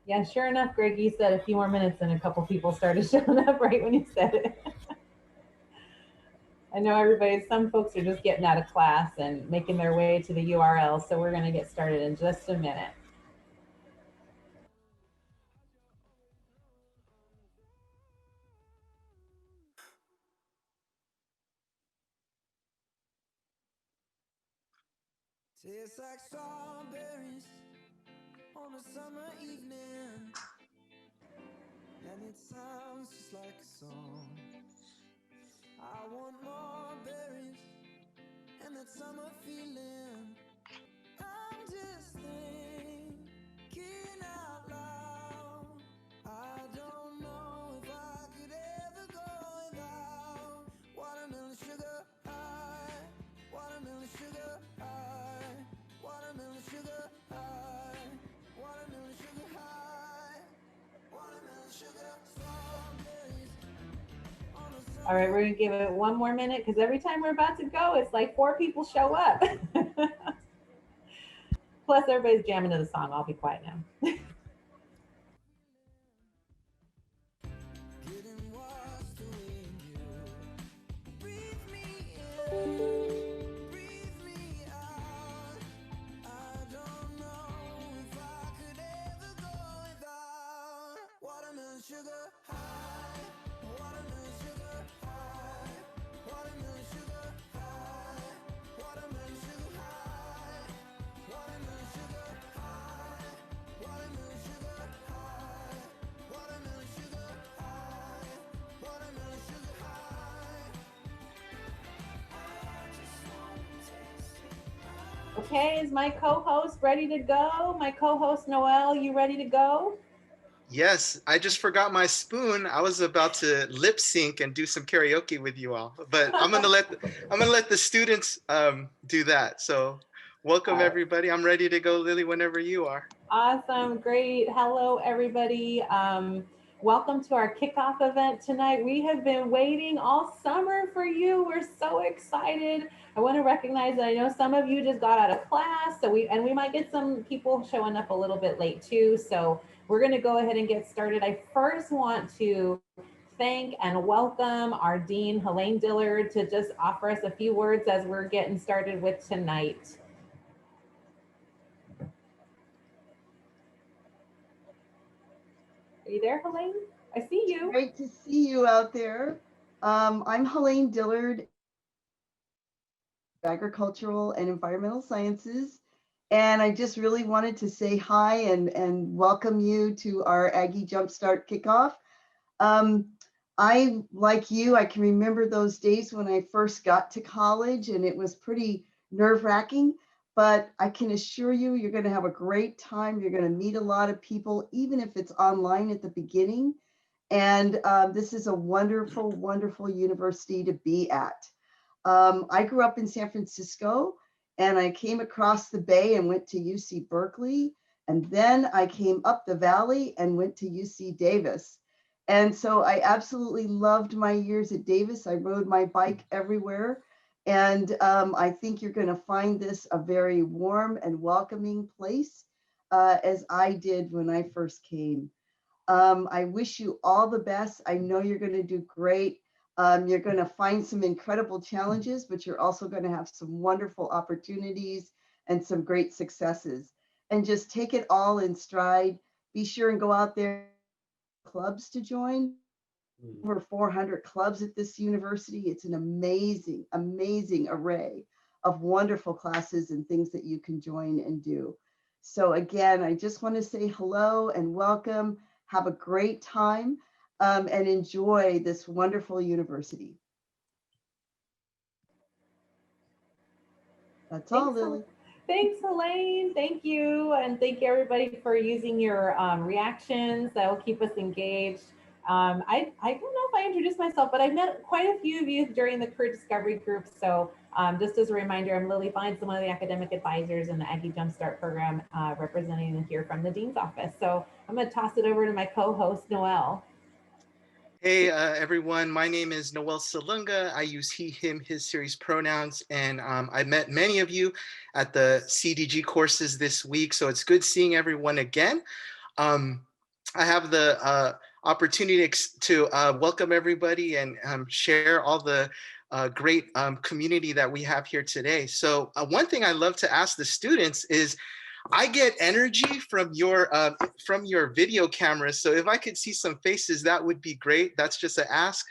Yeah, sure enough, Greg, you said a few more minutes and a couple people started showing up right when you said it. I know everybody, some folks are just getting out of class and making their way to the URL, so we're going to get started in just a minute. Tastes like strawberries on a summer evening, and it sounds just like a song. I want more berries and that summer feeling. I'm just thinking out loud. I don't know if I could ever go without watermelon sugar high, watermelon sugar high, watermelon sugar high, watermelon sugar high, watermelon sugar strawberries on a All right, summer. we're going to give it one more minute because every time we're about to go, it's like four people show up. Plus, everybody's jamming to the song. I'll be quiet now. Getting washed away in you. Breathe me in, breathe me out. I don't know if I could ever go without watermelon sugar high, watermelon sugar high, watermelon sugar high, watermelon sugar high, watermelon sugar high, watermelon sugar high, watermelon sugar high, watermelon sugar high. I just wanna taste it. Okay, is my co-host ready to go? My co-host Noel, you ready to go? Yes, I just forgot my spoon. I was about to lip sync and do some karaoke with you all, but I'm gonna let the students do that. So, welcome Uh, everybody. I'm ready to go, Lily, whenever you are. Awesome, great. Hello, everybody. Welcome to our kickoff event tonight. We have been waiting all summer for you. We're so excited. I want to recognize that I know some of you just got out of class, so we might get some people showing up a little bit late too. So we're going to go ahead and get started. I first want to thank and welcome our dean Helene Dillard to just offer us a few words as we're getting started with tonight. Are you there, Helene? I see you. Great to see you out there. I'm Helene Dillard, Agricultural and Environmental Sciences. And I just really wanted to say hi and welcome you to our Aggie JumpStart kickoff. Um, I, like you, I can remember those days when I first got to college and it was pretty nerve wracking, but I can assure you, you're going to have a great time. You're going to meet a lot of people, even if it's online at the beginning. And this is a wonderful, wonderful university to be at. I grew up in San Francisco and I came across the bay and went to UC Berkeley. And then I came up the valley and went to UC Davis. And so I absolutely loved my years at Davis. I rode my bike everywhere. And I think you're going to find this a very warm and welcoming place, as I did when I first came. I wish you all the best. I know you're going to do great. You're going to find some incredible challenges, but you're also going to have some wonderful opportunities and some great successes. And just take it all in stride. Be sure and go out there, clubs to join. Over 400 clubs at this university. It's an amazing, amazing array of wonderful classes and things that you can join and do. So again, I just want to say hello and welcome. Have a great time and enjoy this wonderful university. That's all, Thanks, Lily. thanks, Elaine. Thank you, and thank you everybody for using your reactions. That will keep us engaged. I don't know if I introduced myself, but I met quite a few of you during the career discovery group. So just as a reminder, I'm Lily Fines, one of the academic advisors in the Aggie JumpStart program, representing here from the dean's office. So I'm going to toss it over to my co-host Noel. Hey everyone, my name is Noel Salunga. I use he, him, his series pronouns, and I met many of you at the CDG courses this week, so it's good seeing everyone again. Um, I have the opportunity to welcome everybody and share all the great community that we have here today. So one thing I love to ask the students is, I get energy from your video cameras. So if I could see some faces, that would be great. That's just an ask.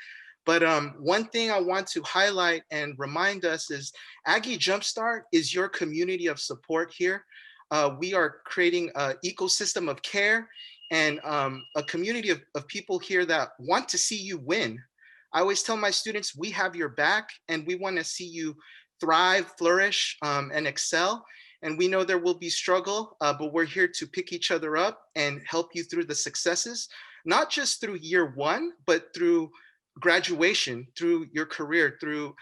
But one thing I want to highlight and remind us is Aggie JumpStart is your community of support here. We are creating an ecosystem of care and a community of people here that want to see you win. I always tell my students, we have your back and we want to see you thrive, flourish, and excel. And we know there will be struggle, but we're here to pick each other up and help you through the successes, not just through year one, but through graduation, through your career, through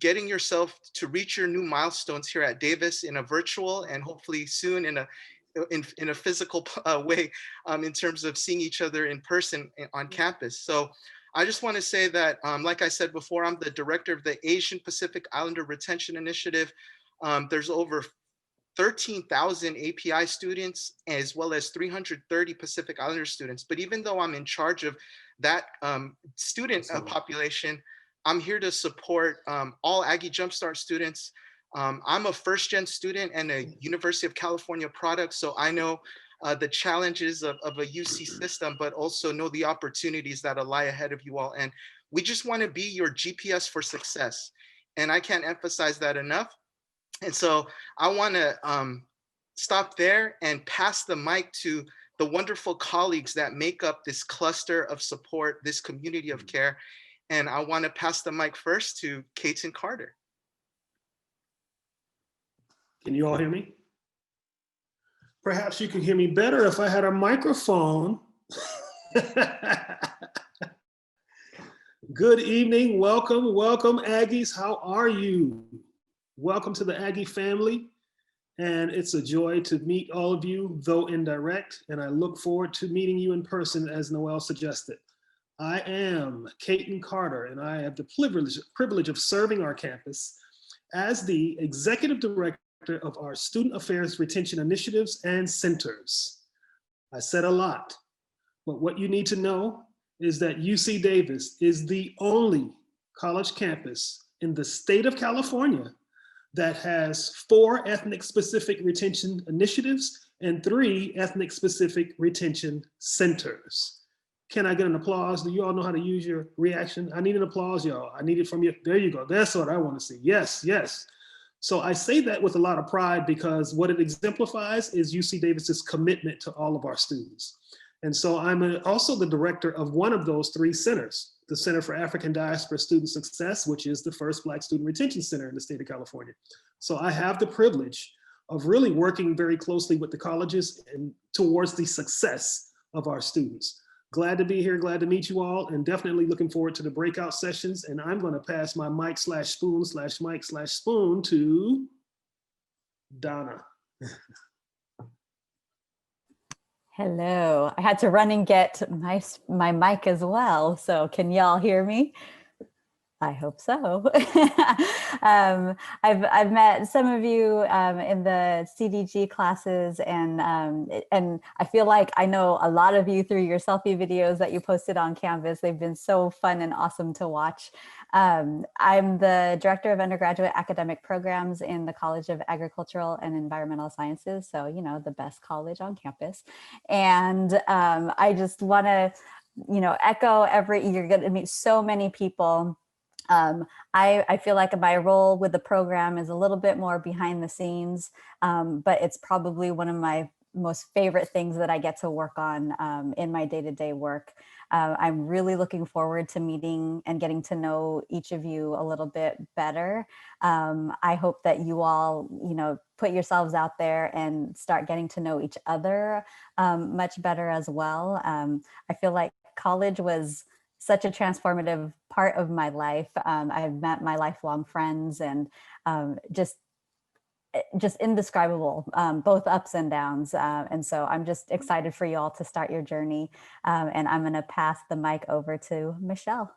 getting yourself to reach your new milestones here at Davis in a virtual and hopefully soon in a physical way, in terms of seeing each other in person on campus. So I just want to say that, like I said before, I'm the director of the Asian Pacific Islander Retention Initiative. There's over 13,000 API students, as well as 330 Pacific Islander students. But even though I'm in charge of that student population, I'm here to support all Aggie JumpStart students. I'm a first-gen student and a University of California product, so I know the challenges of a UC system, but also know the opportunities that lie ahead of you all. And we just want to be your GPS for success. And I can't emphasize that enough. And so I want to stop there and pass the mic to the wonderful colleagues that make up this cluster of support, this community of care. And I want to pass the mic first to Katen Carter. Can you all hear me? Perhaps you could hear me better if I had a microphone. Good evening, welcome, welcome Aggies, how are you? Welcome to the Aggie family, and it's a joy to meet all of you, though indirect, and I look forward to meeting you in person, as Noel suggested. I am Katen Carter, and I have the privilege of serving our campus as the Executive Director of our Student Affairs Retention Initiatives and Centers. I said a lot, but what you need to know is that UC Davis is the only college campus in the state of California that has 4 ethnic-specific retention initiatives and 3 ethnic-specific retention centers. Can I get an applause? Do you all know how to use your reaction? I need an applause, y'all. I need it from you. There you go. That's what I want to see. Yes, yes. So I say that with a lot of pride because what it exemplifies is UC Davis's commitment to all of our students. And so I'm also the director of one of those 3 centers, the Center for African Diaspora Student Success, which is the first Black student retention center in the state of California. So I have the privilege of really working very closely with the colleges and towards the success of our students. Glad to be here, glad to meet you all, and definitely looking forward to the breakout sessions. And I'm gonna pass my mic/spoon to Donna. Hello, I had to run and get my mic as well. So can y'all hear me? I hope so. I've met some of you in the CDG classes, and I feel like I know a lot of you through your selfie videos that you posted on Canvas. They've been so fun and awesome to watch. I'm the Director of Undergraduate Academic Programs in the College of Agricultural and Environmental Sciences. So, you know, the best college on campus. And I just want to, you know, echo you're going to meet so many people. I feel like my role with the program is a little bit more behind the scenes, but it's probably one of my most favorite things that I get to work on in my day-to-day work. I'm really looking forward to meeting and getting to know each of you a little bit better. I hope that you all, you know, put yourselves out there and start getting to know each other much better as well. I feel like college was such a transformative part of my life. I've met my lifelong friends, and just indescribable, both ups and downs. And so I'm just excited for you all to start your journey. And I'm gonna pass the mic over to Michelle.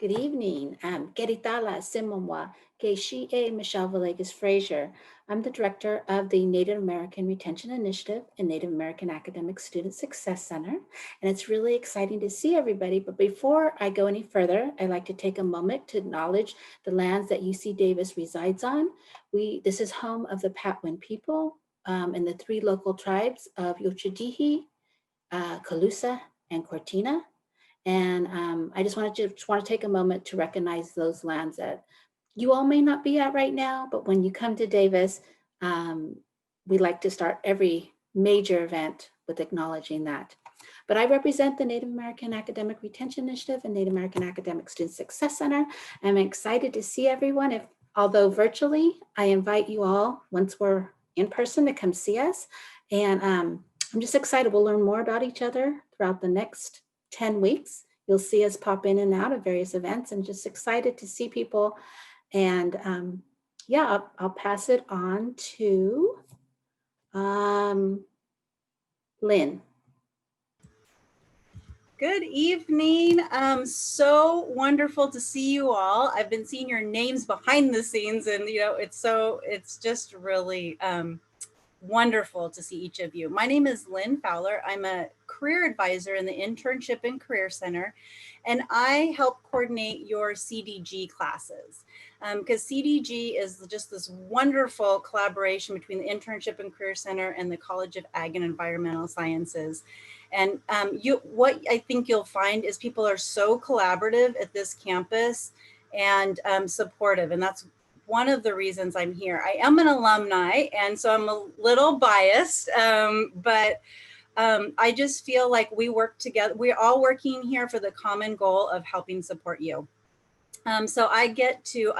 Good evening. Geritala Simomwa, Geishie Michelle Villegas Frazier. I'm the director of the Native American Retention Initiative and Native American Academic Student Success Center. And it's really exciting to see everybody. But before I go any further, I'd like to take a moment to acknowledge the lands that UC Davis resides on. This is home of the Patwin people and the 3 local tribes of Yochidihi, Calusa, and Cortina. And I just want to take a moment to recognize those lands that you all may not be at right now, but when you come to Davis, we like to start every major event with acknowledging that. But I represent the Native American Academic Retention Initiative and Native American Academic Student Success Center. I'm excited to see everyone. Although virtually, I invite you all, once we're in person, to come see us. And I'm just excited. We'll learn more about each other throughout the next 10 weeks. You'll see us pop in and out of various events, and just excited to see people. And yeah, I'll pass it on to Lynn. Good evening. So wonderful to see you all. I've been seeing your names behind the scenes, and it's just really wonderful to see each of you. My name is Lynn Fowler. I'm a career advisor in the Internship and Career Center, and I help coordinate your CDG classes. Because CDG is just this wonderful collaboration between the Internship and Career Center and the College of Ag and Environmental Sciences. And what I think you'll find is people are so collaborative at this campus and supportive, and that's one of the reasons I'm here. I am an alumni, and so I'm a little biased, but I just feel like we work together. We're all working here for the common goal of helping support you. So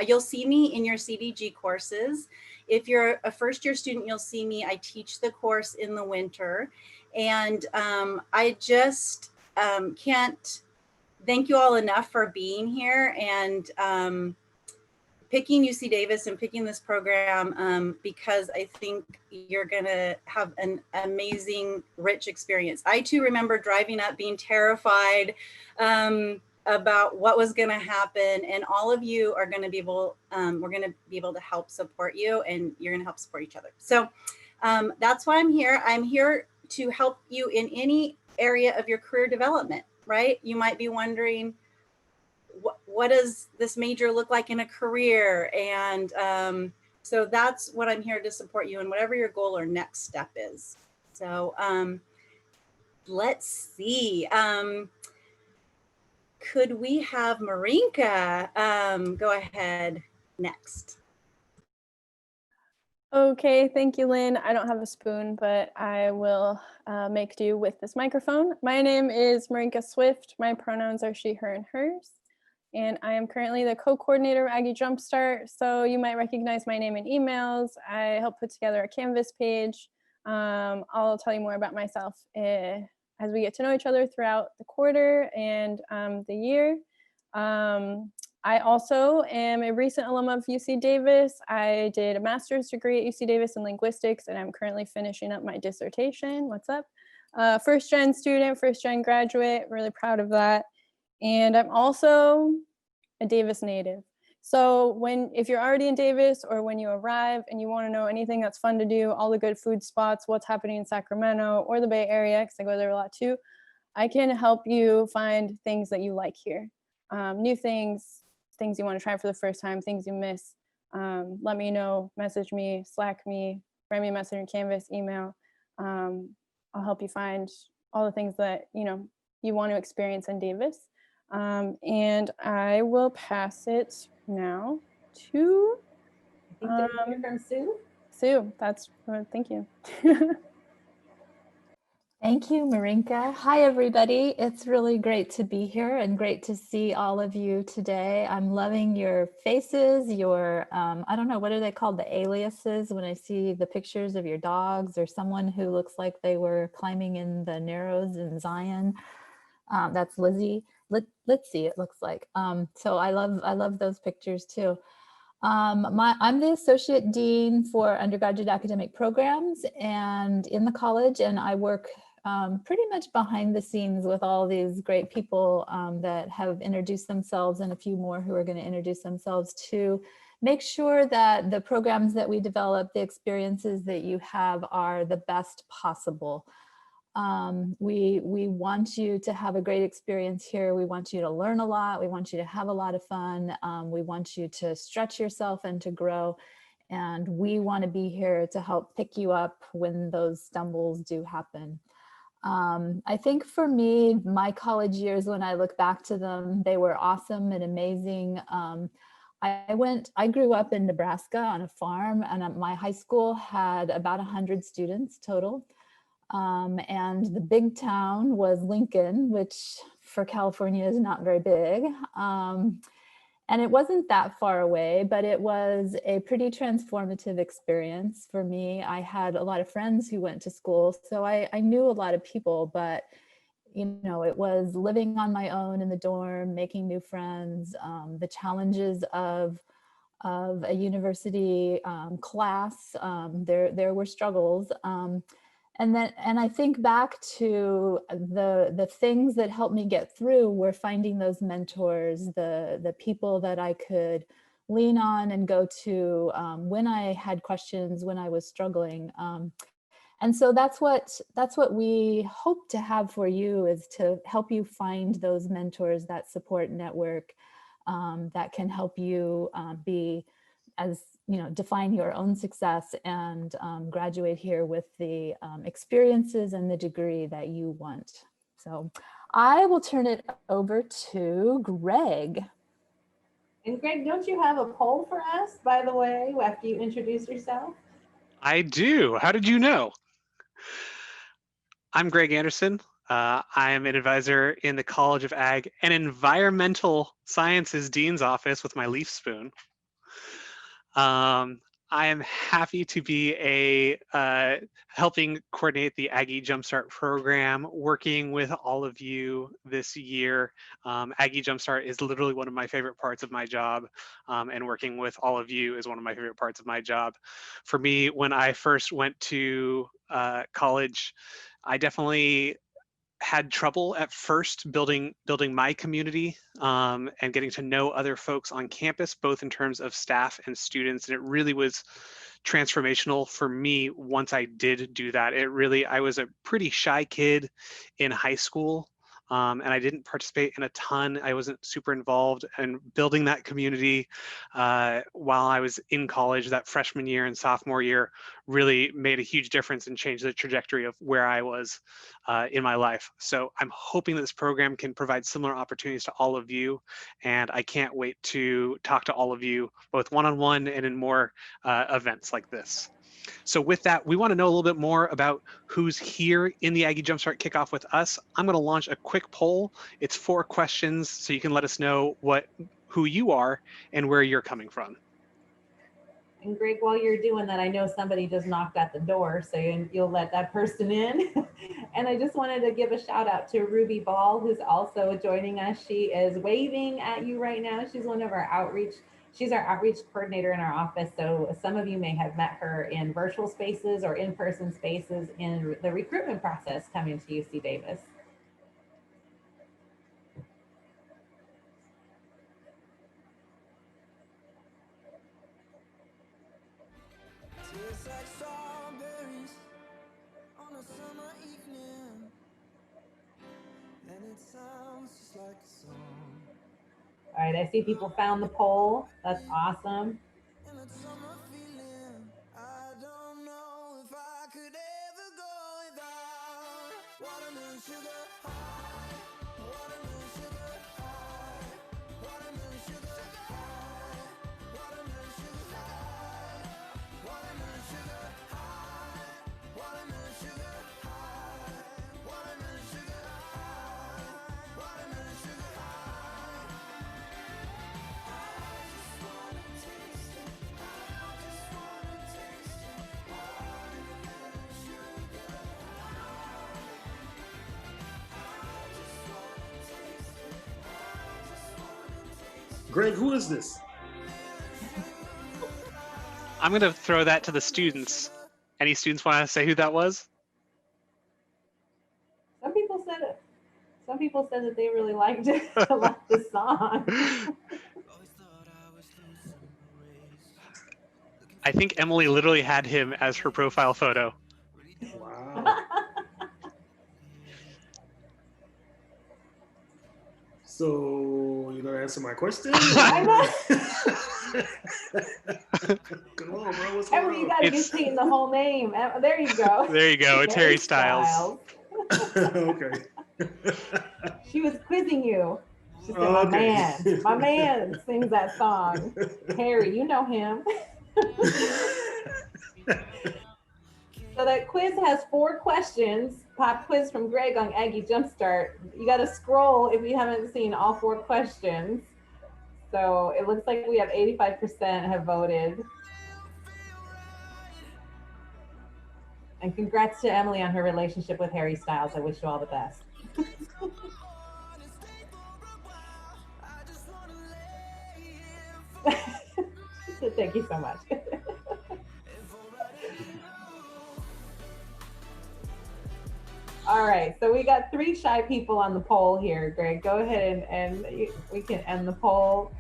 you'll see me in your CDG courses. If you're a first year student, you'll see me. I teach the course in the winter. And I just can't thank you all enough for being here and picking UC Davis and picking this program because I think you're gonna have an amazing, rich experience. I too remember driving up being terrified about what was gonna happen, and all of you are gonna be able, we're gonna be able to help support you, and you're gonna help support each other. So that's why I'm here. I'm here to help you in any area of your career development, right? You might be wondering, what does this major look like in a career? And so that's what I'm here to support you in whatever your goal or next step is. So let's see. Could we have Marinka go ahead next? Okay, thank you, Lynn. I don't have a spoon, but I will make do with this microphone. My name is Marinka Swift. My pronouns are she, her, and hers. And I am currently the co-coordinator of Aggie JumpStart. So you might recognize my name in emails. I help put together a Canvas page. I'll tell you more about myself as we get to know each other throughout the quarter and the year. I also am a recent alum of UC Davis. I did a master's degree at UC Davis in linguistics, and I'm currently finishing up my dissertation. What's up? First gen student, first gen graduate, really proud of that. And I'm also a Davis native. So if you're already in Davis, or when you arrive and you want to know anything that's fun to do, all the good food spots, what's happening in Sacramento or the Bay Area, because I go there a lot too, I can help you find things that you like here. New things you want to try for the first time, things you miss. Let me know, message me, Slack me, write me a message in Canvas, email. I'll help you find all the things that you want to experience in Davis. And I will pass it now to I think they're from Sue. Sue. Thank you. Thank you, Marinka. Hi, everybody. It's really great to be here and great to see all of you today. I'm loving your faces, your, I don't know, what are they called? The aliases when I see the pictures of your dogs or someone who looks like they were climbing in the Narrows in Zion. That's Lizzie. Let's see, it looks like. So I love those pictures too. I'm the Associate Dean for Undergraduate Academic Programs and in the college, and I work pretty much behind the scenes with all these great people that have introduced themselves, and a few more who are going to introduce themselves, to make sure that the programs that we develop, the experiences that you have, are the best possible. We want you to have a great experience here. We want you to learn a lot. We want you to have a lot of fun. We want you to stretch yourself and to grow. And we want to be here to help pick you up when those stumbles do happen. I think for me, my college years, when I look back to them, they were awesome and amazing. I grew up in Nebraska on a farm, and my high school had about 100 students total. And the big town was Lincoln, which for California is not very big. And it wasn't that far away, but it was a pretty transformative experience for me. I had a lot of friends who went to school, so I knew a lot of people, but you know, it was living on my own in the dorm, making new friends, the challenges of a university class. There were struggles. And I think back to the things that helped me get through were finding those mentors, the people that I could lean on and go to when I had questions, when I was struggling. And so that's what we hope to have for you, is to help you find those mentors, that support network that can help you be, as you know, define your own success and graduate here with the experiences and the degree that you want. So I will turn it over to Greg. And Greg, don't you have a poll for us, by the way, after you introduce yourself? I do. How did you know? I'm Greg Anderson. I am an advisor in the College of Ag and Environmental Sciences Dean's Office with my leaf spoon. I am happy to be helping coordinate the Aggie JumpStart program, working with all of you this year. Aggie JumpStart is literally one of my favorite parts of my job, and working with all of you is one of my favorite parts of my job. For me, when I first went to college, I definitely had trouble at first building my community and getting to know other folks on campus, both in terms of staff and students. And it really was transformational for me once I did do that. I was a pretty shy kid in high school. And I didn't participate in a ton. I wasn't super involved in building that community while I was in college. That freshman year and sophomore year really made a huge difference and changed the trajectory of where I was in my life. So I'm hoping that this program can provide similar opportunities to all of you. And I can't wait to talk to all of you, both one-on-one and in more events like this. So with that, we want to know a little bit more about who's here in the Aggie JumpStart kickoff with us. I'm going to launch a quick poll. It's 4 questions, so you can let us know who you are and where you're coming from. And Greg, while you're doing that, I know somebody just knocked at the door, so you'll let that person in. And I just wanted to give a shout out to Ruby Ball, who's also joining us. She is waving at you right now. She's one of our she's our outreach coordinator in our office. So some of you may have met her in virtual spaces or in-person spaces in the recruitment process coming to UC Davis. Tastes like strawberries on a summer evening, and it sounds just like a song. All right, I see people found the poll. That's awesome. And that summer feeling, I don't know if I could ever go without watermelon sugar high, watermelon sugar high, watermelon sugar high, watermelon sugar high, watermelon sugar high, watermelon sugar high, watermelon sugar high, watermelon sugar high. Greg, who is this? I'm going to throw that to the students. Any students want to say who that was? Some people said that they really liked it, liked the song. I think Emily literally had him as her profile photo. Wow. So you're gonna answer my question? I Come on, bro. What's Emily, you going gotta It's- give Peyton the whole name. There you go. There you go. It's Harry Styles. on? Okay. She was quizzing you. She said, my man sings that song. Harry, you know him. So that quiz has 4 questions. Pop quiz from Greg on Aggie JumpStart. You got to scroll if you haven't seen all 4 questions. So it looks like we have 85% have voted. And congrats to Emily on her relationship with Harry Styles. I wish you all the best. She said, thank you so much. All right, so we got 3 shy people on the poll here. Greg, go ahead and we can end the poll.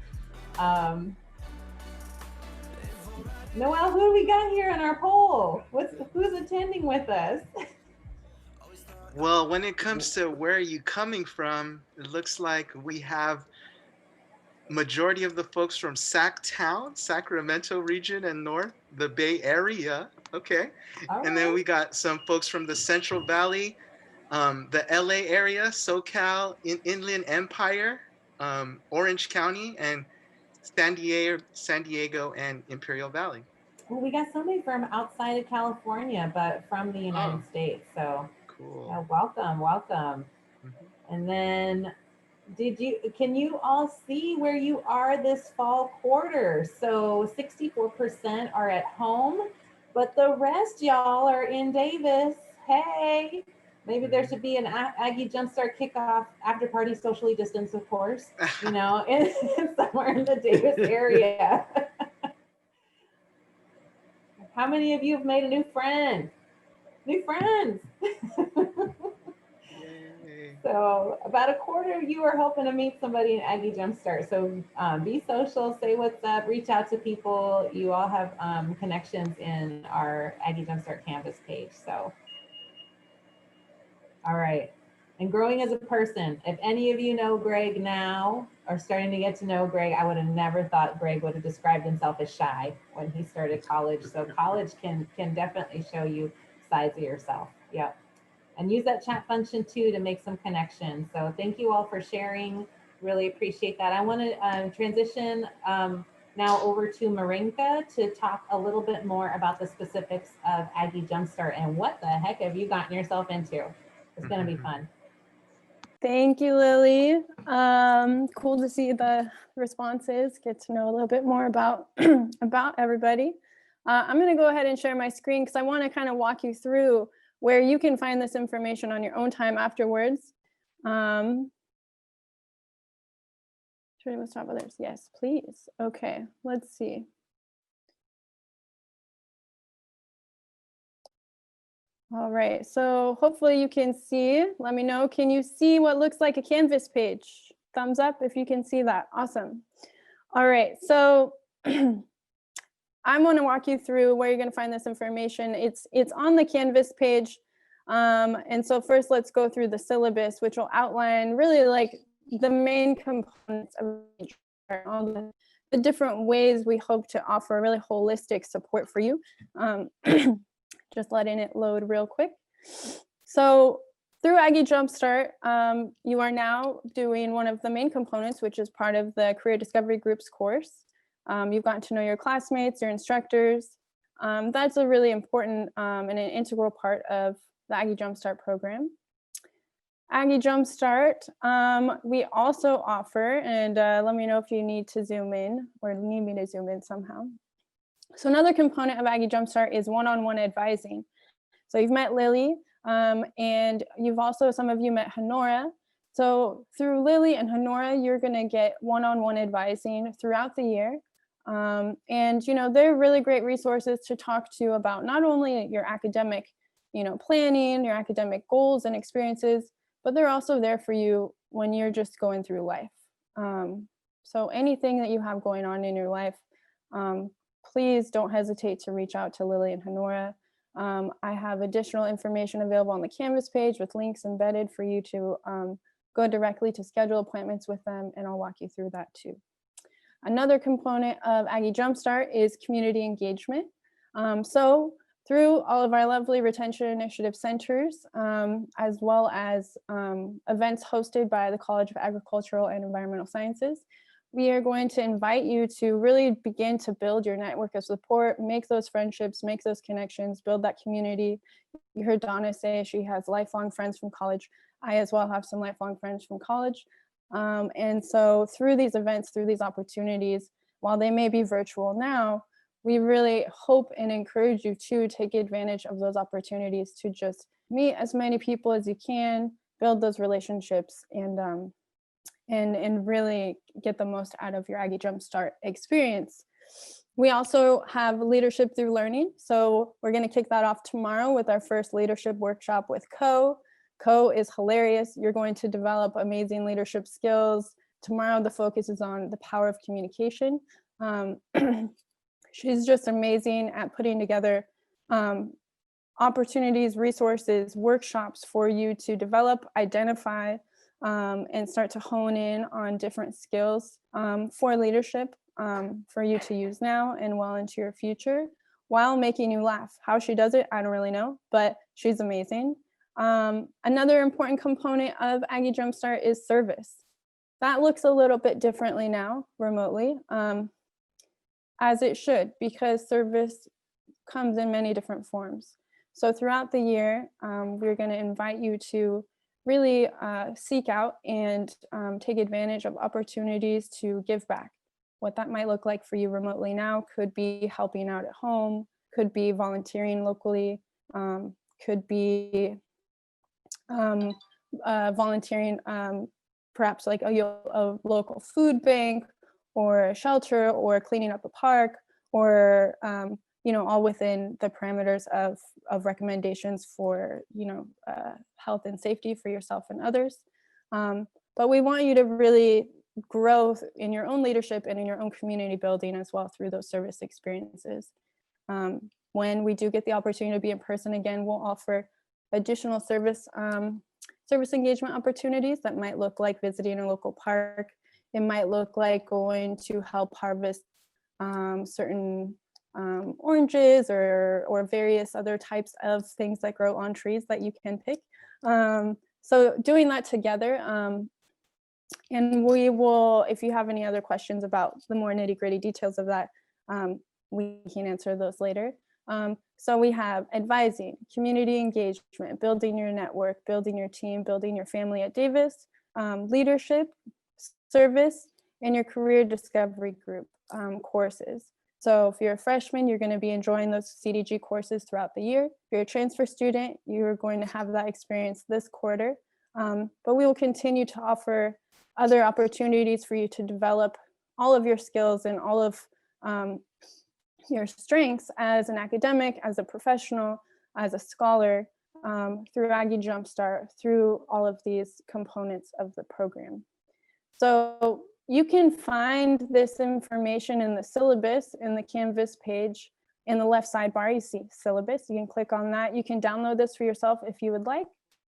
Noelle, who do we got here in our poll? Who's attending with us? Well, when it comes to where are you coming from, it looks like we have majority of the folks from Sac-Town, Sacramento region and north, the Bay Area. Okay. All And then right. we got some folks from the Central Valley, the LA area, SoCal, Inland Empire, Orange County, and San Diego and Imperial Valley. Well, we got somebody from outside of California, but from the United Oh. States. So Cool. welcome. Mm-hmm. And then can you all see where you are this fall quarter? So 64% are at home, but the rest y'all are in Davis. Hey, maybe there should be an Aggie JumpStart kickoff after party, socially distanced, of course, you know, somewhere in the Davis area. How many of you have made a new friend? New friends. Yay. So about a quarter of you are hoping to meet somebody in Aggie JumpStart. So be social, say what's up, reach out to people. You all have connections in our Aggie JumpStart Canvas page. So, all right. And growing as a person, if any of you know Greg now or starting to get to know Greg, I would have never thought Greg would have described himself as shy when he started college. So college can definitely show you sides of yourself. Yep. And use that chat function too to make some connections. So thank you all for sharing. Really appreciate that. I want to transition now over to Marinka to talk a little bit more about the specifics of Aggie JumpStart and what the heck have you gotten yourself into? It's going to be fun. Thank you, Lily. Cool to see the responses, get to know a little bit more about, about everybody. I'm going to go ahead and share my screen because I want to kind of walk you through where you can find this information on your own time afterwards. Should we stop others? Yes, please. Okay, let's see. All right, so hopefully you can see, let me know, can you see what looks like a Canvas page? Thumbs up if you can see that, awesome. All right, so I'm gonna walk you through where you're gonna find this information. It's on the Canvas page. And so first let's go through the syllabus, which will outline really like the main components of all the different ways we hope to offer really holistic support for you. Just letting it load real quick. So through Aggie JumpStart, you are now doing one of the main components, which is part of the Career Discovery Group's course. You've gotten to know your classmates, your instructors. That's a really important and an integral part of the Aggie JumpStart program. Aggie JumpStart, we also offer, and let me know if you need to zoom in or need me to zoom in somehow. So another component of Aggie JumpStart is one-on-one advising. So you've met Lily, and you've also, some of you met Honora. So through Lily and Honora, you're gonna get one-on-one advising throughout the year. And you know, they're really great resources to talk to about not only your academic, you know, planning, your academic goals and experiences, but they're also there for you when you're just going through life. So anything that you have going on in your life, please don't hesitate to reach out to Lily and Honora. I have additional information available on the Canvas page with links embedded for you to go directly to schedule appointments with them, and I'll walk you through that too. Another component of Aggie JumpStart is community engagement. So through all of our lovely retention initiative centers, as well as events hosted by the College of Agricultural and Environmental Sciences, we are going to invite you to really begin to build your network of support, make those friendships, make those connections, build that community. You heard Donna say she has lifelong friends from college. I as well have some lifelong friends from college. And so through these events, through these opportunities, while they may be virtual now, we really hope and encourage you to take advantage of those opportunities to just meet as many people as you can, build those relationships, and really get the most out of your Aggie JumpStart experience. We also have leadership through learning. So we're going to kick that off tomorrow with our first leadership workshop with Co. Co is hilarious. You're going to develop amazing leadership skills. Tomorrow, the focus is on the power of communication. She's just amazing at putting together opportunities, resources, workshops for you to develop, identify, and start to hone in on different skills for leadership for you to use now and well into your future while making you laugh. How she does it, I don't really know, but she's amazing. Another important component of Aggie JumpStart is service. That looks a little bit differently now remotely, as it should, because service comes in many different forms. So throughout the year, we're going to invite you to really seek out and take advantage of opportunities to give back. What that might look like for you remotely now could be helping out at home, could be volunteering locally, could be volunteering perhaps like a local food bank or a shelter, or cleaning up a park, or all within the parameters of recommendations for health and safety for yourself and others. But we want you to really grow in your own leadership and in your own community building as well through those service experiences. When we do get the opportunity to be in person again, we'll offer additional service engagement opportunities that might look like visiting a local park. It might look like going to help harvest certain oranges or various other types of things that grow on trees that you can pick. So doing that together, and we will, if you have any other questions about the more nitty-gritty details of that, we can answer those later. So we have advising, community engagement, building your network, building your team, building your family at Davis, leadership, service, and your career discovery group courses. So if you're a freshman, you're going to be enjoying those CDG courses throughout the year. If you're a transfer student, you're going to have that experience this quarter. But we will continue to offer other opportunities for you to develop all of your skills and all of your strengths as an academic, as a professional, as a scholar, through Aggie JumpStart, through all of these components of the program. So you can find this information in the syllabus in the Canvas page. In the left sidebar, you see syllabus. You can click on that. You can download this for yourself if you would like,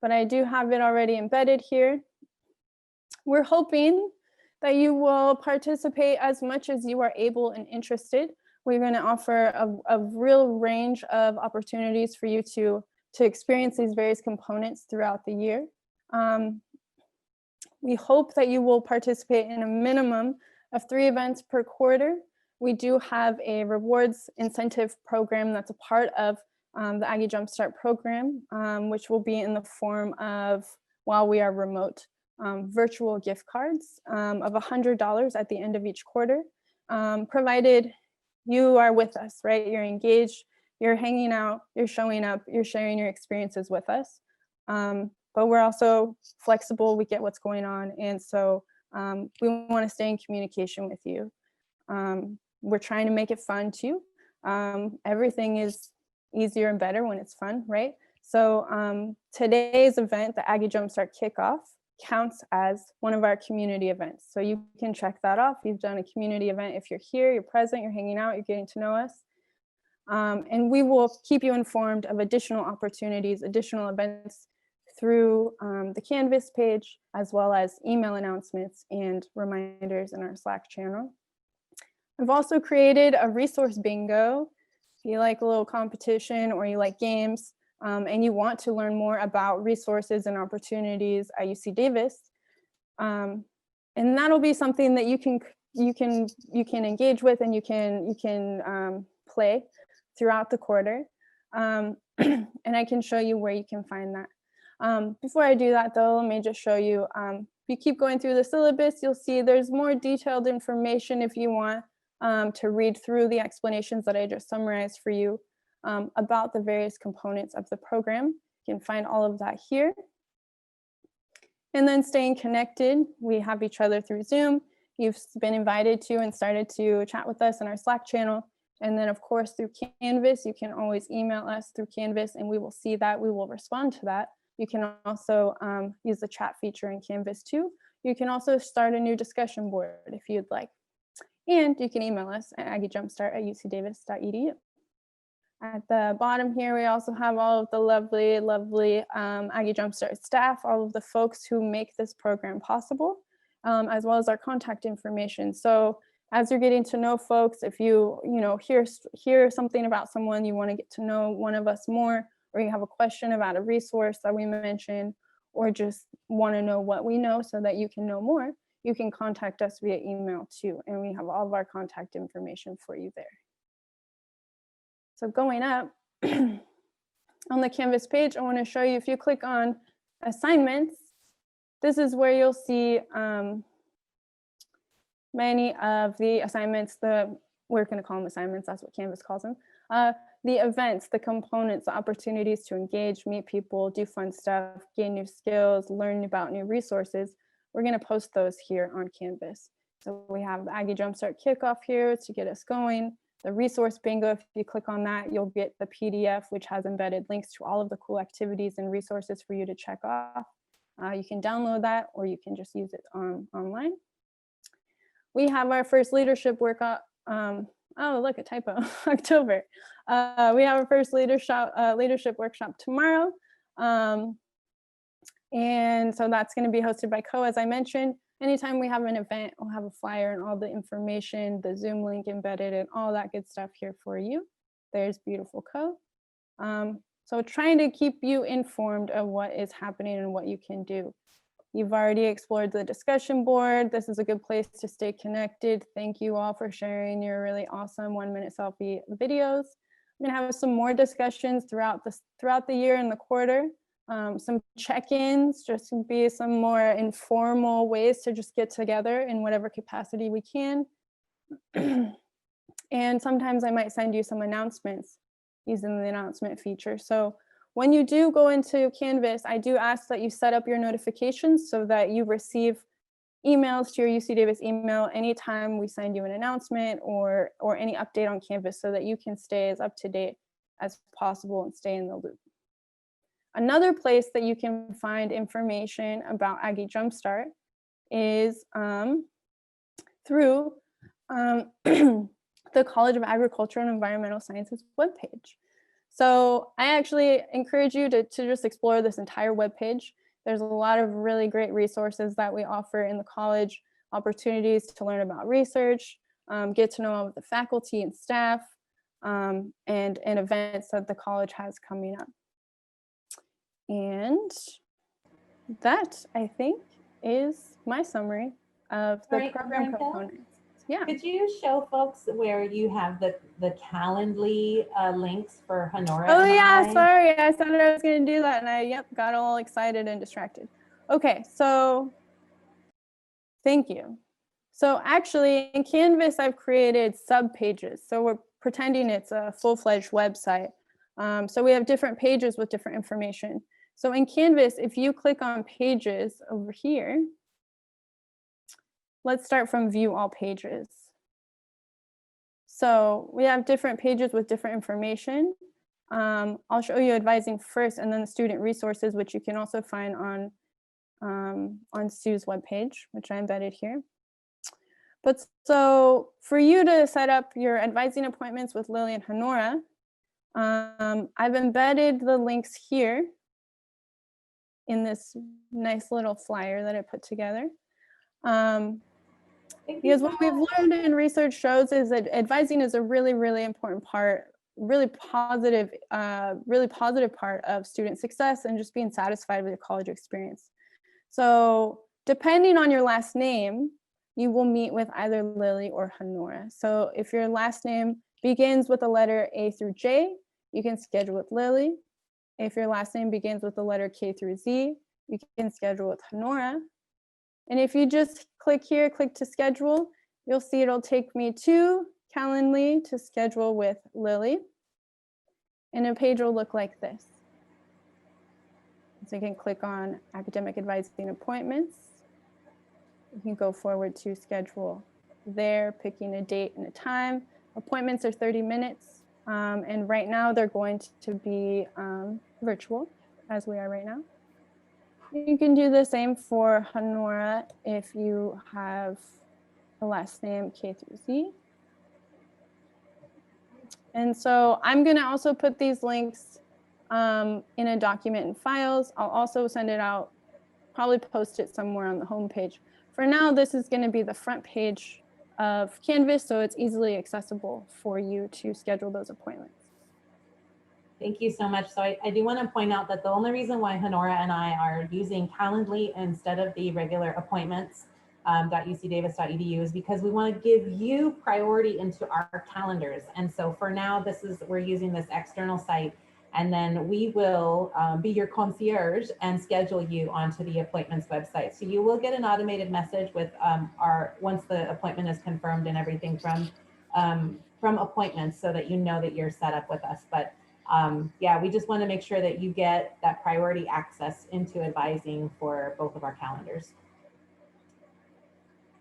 but I do have it already embedded here. We're hoping that you will participate as much as you are able and interested. We're going to offer a real range of opportunities for you to experience these various components throughout the year. We hope that you will participate in a minimum of 3 events per quarter. We do have a rewards incentive program that's a part of the Aggie JumpStart program, which will be in the form of, while we are remote, virtual gift cards of $100 at the end of each quarter, provided you are with us, right? You're engaged, you're hanging out, you're showing up, you're sharing your experiences with us. But we're also flexible, we get what's going on. And so we want to stay in communication with you. We're trying to make it fun too. Everything is easier and better when it's fun, right? So today's event, the Aggie JumpStart Kickoff, counts as one of our community events. So you can check that off. You've done a community event. If you're here, you're present, you're hanging out, you're getting to know us. And we will keep you informed of additional opportunities, additional events through the Canvas page, as well as email announcements and reminders in our Slack channel. I've also created a resource bingo. If you like a little competition or you like games, and you want to learn more about resources and opportunities at UC Davis, and that'll be something that you can engage with and you can play throughout the quarter, and I can show you where you can find that. Before I do that though, let me just show you. If you keep going through the syllabus, you'll see there's more detailed information if you want to read through the explanations that I just summarized for you. About the various components of the program. You can find all of that here. And then staying connected, we have each other through Zoom. You've been invited to and started to chat with us in our Slack channel. And then of course through Canvas, you can always email us through Canvas and we will see that, we will respond to that. You can also use the chat feature in Canvas too. You can also start a new discussion board if you'd like. And you can email us at aggiejumpstart@ucdavis.edu. At the bottom here, we also have all of the lovely Aggie JumpStart staff, all of the folks who make this program possible, as well as our contact information. So as you're getting to know folks, if you hear something about someone, you want to get to know one of us more, or you have a question about a resource that we mentioned, or just want to know what we know so that you can know more, you can contact us via email too. And we have all of our contact information for you there. So going up on the Canvas page, I want to show you, if you click on assignments, this is where you'll see many of the assignments, we're going to call them assignments, that's what Canvas calls them, the events, the components, the opportunities to engage, meet people, do fun stuff, gain new skills, learn about new resources. We're going to post those here on Canvas. So we have the Aggie JumpStart Kickoff here to get us going. The resource bingo, if you click on that, you'll get the PDF, which has embedded links to all of the cool activities and resources for you to check off. You can download that, or you can just use it online. We have our first leadership workshop. Oh, look, a typo, October. We have our first leadership workshop tomorrow. And so that's going to be hosted by Co, as I mentioned. Anytime we have an event, we'll have a flyer and all the information, the Zoom link embedded and all that good stuff here for you. There's beautiful Co. So trying to keep you informed of what is happening and what you can do. You've already explored the discussion board. This is a good place to stay connected. Thank you all for sharing your really awesome 1-minute selfie videos. We're gonna have some more discussions throughout the year and the quarter. Some check-ins, just to be some more informal ways to just get together in whatever capacity we can. And sometimes I might send you some announcements using the announcement feature. So when you do go into Canvas, I do ask that you set up your notifications so that you receive emails to your UC Davis email anytime we send you an announcement or any update on Canvas, so that you can stay as up to date as possible and stay in the loop. Another place that you can find information about Aggie JumpStart is through the College of Agriculture and Environmental Sciences webpage. So I actually encourage you to just explore this entire webpage. There's a lot of really great resources that we offer in the college, opportunities to learn about research, get to know all of the faculty and staff, and events that the college has coming up. And that, I think, is my summary of the program components. Yeah. Could you show folks where you have the Calendly links for Honora? Oh yeah, sorry. I said I was going to do that, and I got all excited and distracted. Okay, so thank you. So actually, in Canvas, I've created sub-pages. So we're pretending it's a full-fledged website. So we have different pages with different information. So in Canvas, if you click on pages over here, let's start from view all pages. So we have different pages with different information. I'll show you advising first, and then the student resources, which you can also find on Sue's webpage, which I embedded here. But so for you to set up your advising appointments with Lily and Honora, I've embedded the links here in this nice little flyer that I put together. Because what we've learned in research shows is that advising is a really, really important part, really positive part of student success and just being satisfied with your college experience. So depending on your last name, you will meet with either Lily or Honora. So if your last name begins with the letter A through J, you can schedule with Lily. If your last name begins with the letter K through Z, you can schedule with Honora. And if you just click here, click to schedule, you'll see it'll take me to Calendly to schedule with Lily. And a page will look like this. So you can click on academic advising appointments. You can go forward to schedule there, picking a date and a time. Appointments are 30 minutes. And right now they're going to be virtual, as we are right now. You can do the same for Honora if you have a last name K through Z. And so I'm going to also put these links in a document in files. I'll also send it out, probably post it somewhere on the homepage. For now, this is going to be the front page of Canvas, so it's easily accessible for you to schedule those appointments. Thank you so much. So I do want to point out that the only reason why Honora and I are using Calendly instead of the regular appointments.ucdavis.edu is because we want to give you priority into our calendars. And so for now, we're using this external site, and then we will be your concierge and schedule you onto the appointments website. So you will get an automated message with once the appointment is confirmed and everything from appointments, so that you know that you're set up with us. But yeah, we just want to make sure that you get that priority access into advising for both of our calendars.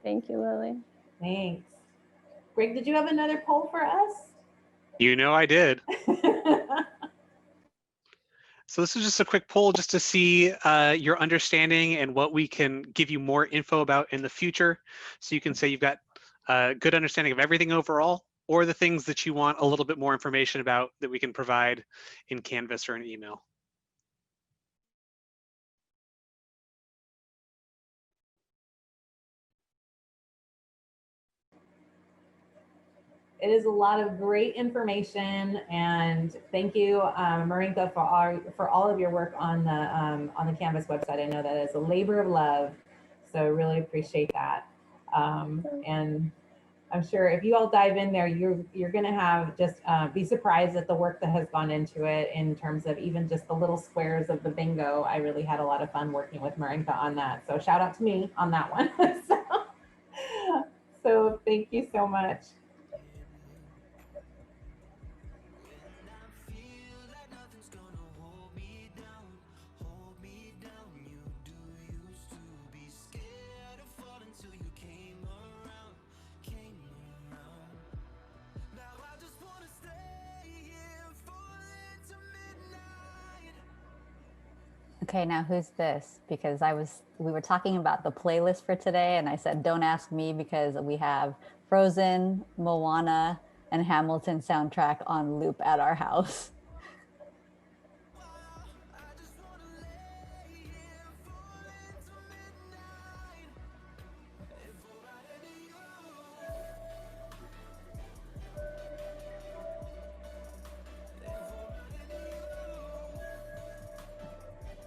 Thank you, Lily. Thanks. Greg, did you have another poll for us? You know I did. So this is just a quick poll just to see your understanding and what we can give you more info about in the future. So you can say you've got a good understanding of everything overall, or the things that you want a little bit more information about that we can provide in Canvas or an email. It is a lot of great information, and thank you, Marinka, for all of your work on the Canvas website. I know that is a labor of love, so I really appreciate that. And I'm sure if you all dive in there, you're going to have just be surprised at the work that has gone into it in terms of even just the little squares of the bingo. I really had a lot of fun working with Marinka on that. So shout out to me on that one. So thank you so much. Okay, now who's this? Because we were talking about the playlist for today, and I said, don't ask me, because we have Frozen, Moana, and Hamilton soundtrack on loop at our house.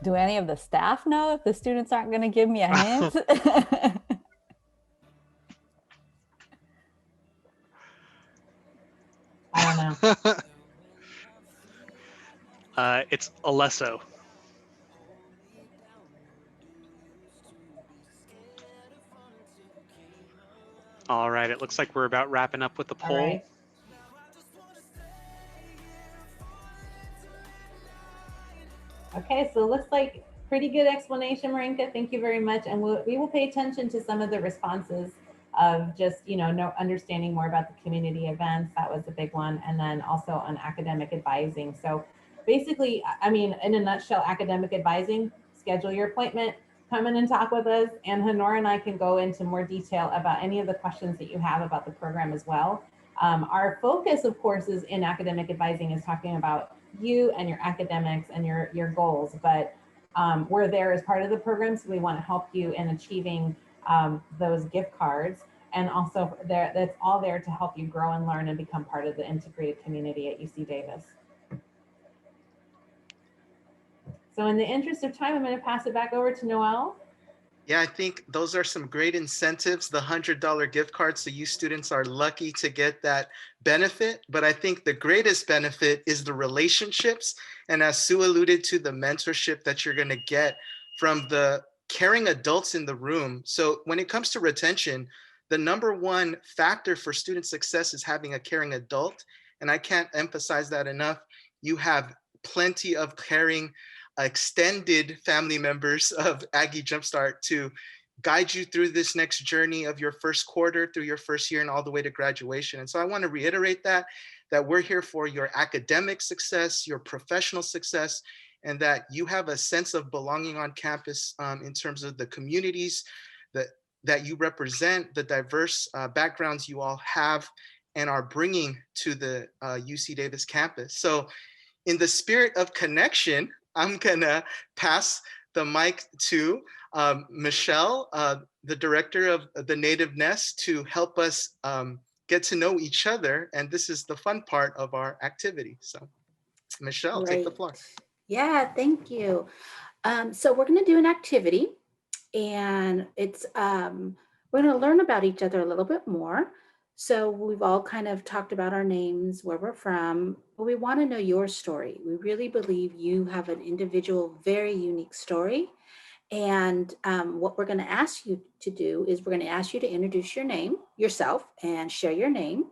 Do any of the staff know if the students aren't going to give me a hint? I don't know. It's Alesso. All right, it looks like we're about wrapping up with the poll. All right. Okay, so it looks like pretty good explanation, Marinka. Thank you very much. And we will pay attention to some of the responses of just, understanding more about the community events. That was a big one. And then also on academic advising. So basically, I mean, in a nutshell, academic advising, schedule your appointment, come in and talk with us. And Honora and I can go into more detail about any of the questions that you have about the program as well. Our focus, of course, is in academic advising is talking about you and your academics and your goals. But we're there as part of the program, so we want to help you in achieving those gift cards. And also that's all there to help you grow and learn and become part of the integrated community at UC Davis. So in the interest of time, I'm going to pass it back over to Noelle. Yeah, I think those are some great incentives, the $100 gift cards. So you students are lucky to get that benefit. But I think the greatest benefit is the relationships. And as Sue alluded to, the mentorship that you're going to get from the caring adults in the room. So when it comes to retention, the number one factor for student success is having a caring adult. And I can't emphasize that enough. You have plenty of caring extended family members of Aggie JumpStart to guide you through this next journey of your first quarter, through your first year and all the way to graduation. And so I want to reiterate that we're here for your academic success, your professional success, and that you have a sense of belonging on campus in terms of the communities that you represent, the diverse backgrounds you all have and are bringing to the UC Davis campus. So in the spirit of connection, I'm gonna pass the mic to Michelle, the director of the Native Nest, to help us get to know each other. And this is the fun part of our activity. So Michelle, take the floor. Yeah, thank you. So we're gonna do an activity, and it's we're gonna learn about each other a little bit more. So we've all kind of talked about our names, where we're from, but we want to know your story. We really believe you have an individual, very unique story. And what we're going to ask you to do is we're going to ask you to introduce yourself, and share your name.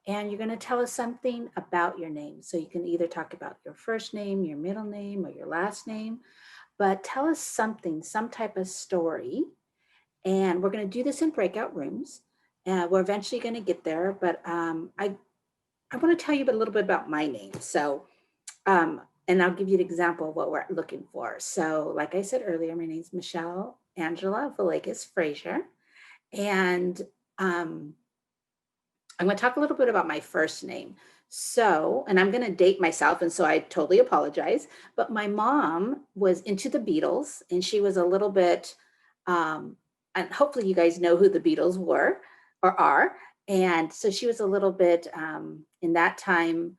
And you're going to tell us something about your name. So you can either talk about your first name, your middle name, or your last name, but tell us something, some type of story. And we're going to do this in breakout rooms. We're eventually going to get there, but I want to tell you a little bit about my name. So, and I'll give you an example of what we're looking for. So, like I said earlier, my name is Michelle Angela Villegas Frazier, and I'm going to talk a little bit about my first name. So, and I'm going to date myself, and so I totally apologize. But my mom was into the Beatles, and she was a little bit, and hopefully you guys know who the Beatles were or are. And so she was a little bit, in that time,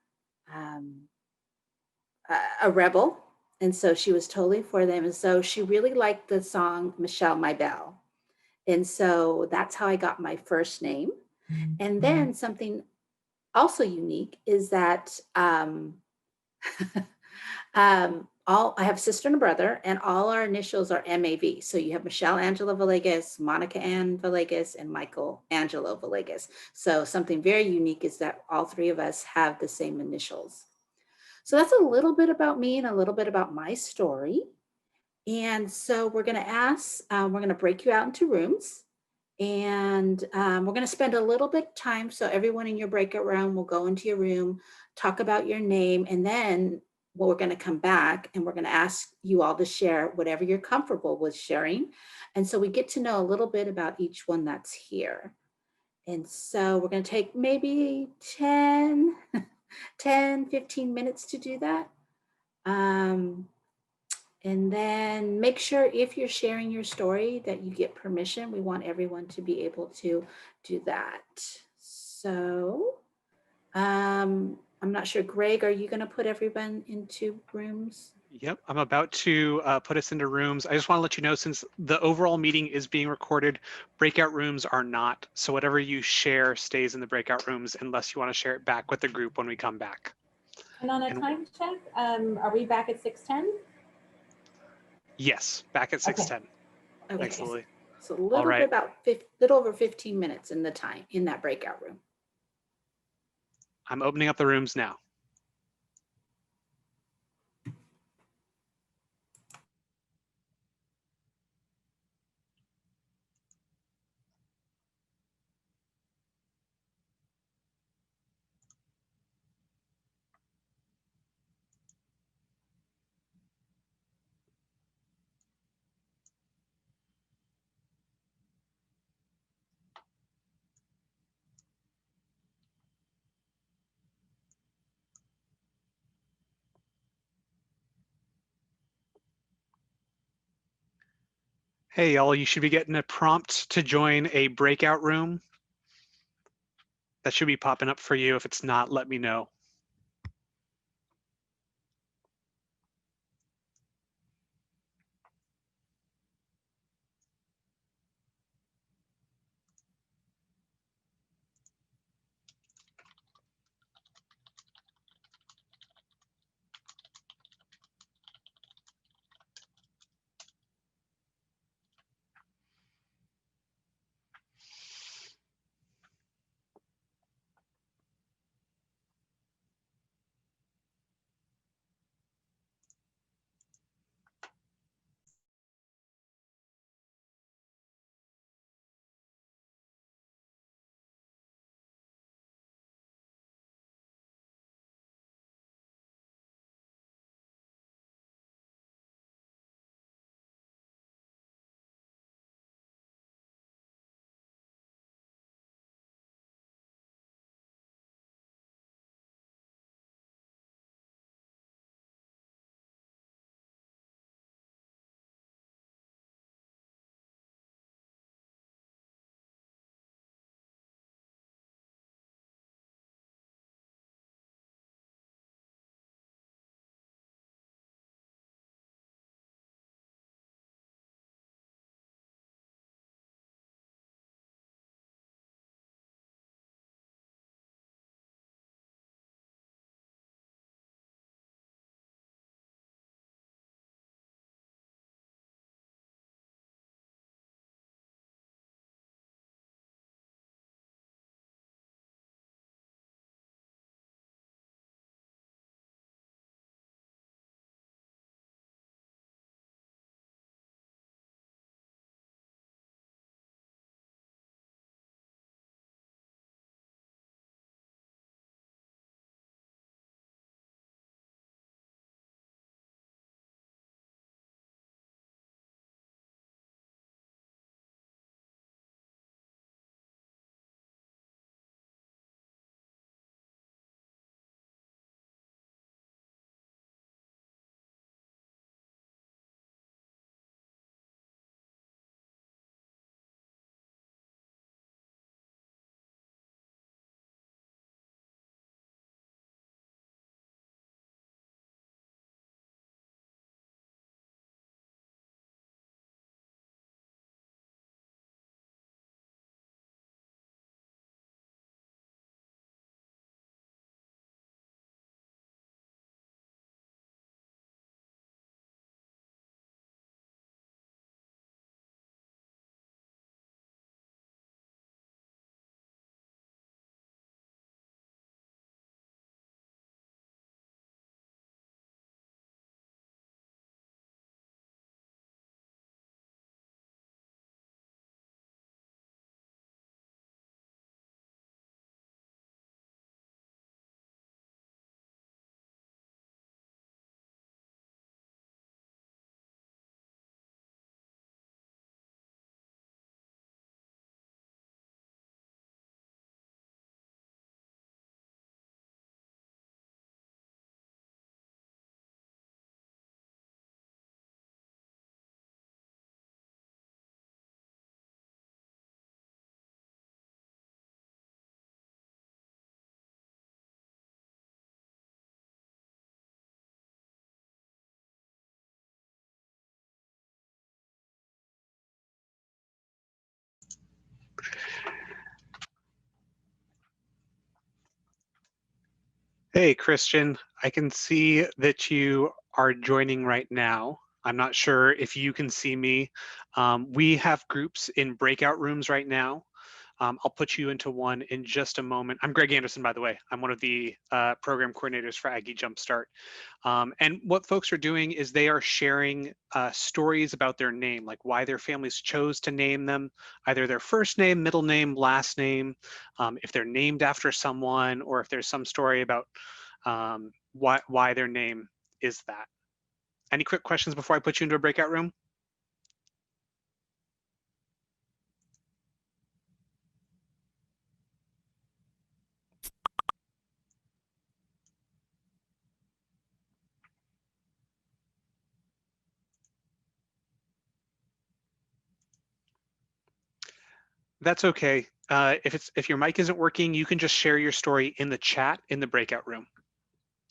a rebel. And so she was totally for them. And so she really liked the song, Michelle, My Belle. And so that's how I got my first name. And then something also unique is that I have a sister and a brother, and all our initials are MAV. So you have Michelle Angela Villegas, Monica Ann Villegas, and Michael Angelo Villegas. So something very unique is that all three of us have the same initials. So that's a little bit about me and a little bit about my story. And so we're going to break you out into rooms, and we're going to spend a little bit of time. So everyone in your breakout room will go into your room, talk about your name, and then we're going to come back and we're going to ask you all to share whatever you're comfortable with sharing. And so we get to know a little bit about each one that's here. And so we're going to take maybe 10, 15 minutes to do that. And then make sure if you're sharing your story that you get permission. We want everyone to be able to do that. So I'm not sure, Greg, are you going to put everyone into rooms? Yep, I'm about to put us into rooms. I just want to let you know, since the overall meeting is being recorded, breakout rooms are not. So whatever you share stays in the breakout rooms unless you want to share it back with the group when we come back. And on a time check, are we back at 6:10? Yes, back at 6:10. Okay. Thanks, Lily. So a little bit about little over 15 minutes in the time in that breakout room. I'm opening up the rooms now. Hey, y'all, you should be getting a prompt to join a breakout room. That should be popping up for you. If it's not, let me know. Hey, Christian, I can see that you are joining right now. I'm not sure if you can see me. We have groups in breakout rooms right now. I'll put you into one in just a moment. I'm Greg Anderson, by the way. I'm one of the program coordinators for Aggie JumpStart. And what folks are doing is they are sharing stories about their name, like why their families chose to name them, either their first name, middle name, last name, if they're named after someone, or if there's some story about why their name is that. Any quick questions before I put you into a breakout room? That's okay. If your mic isn't working, you can just share your story in the chat in the breakout room,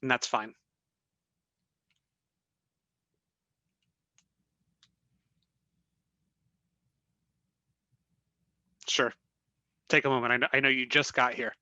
and that's fine. Sure. Take a moment. I know you just got here.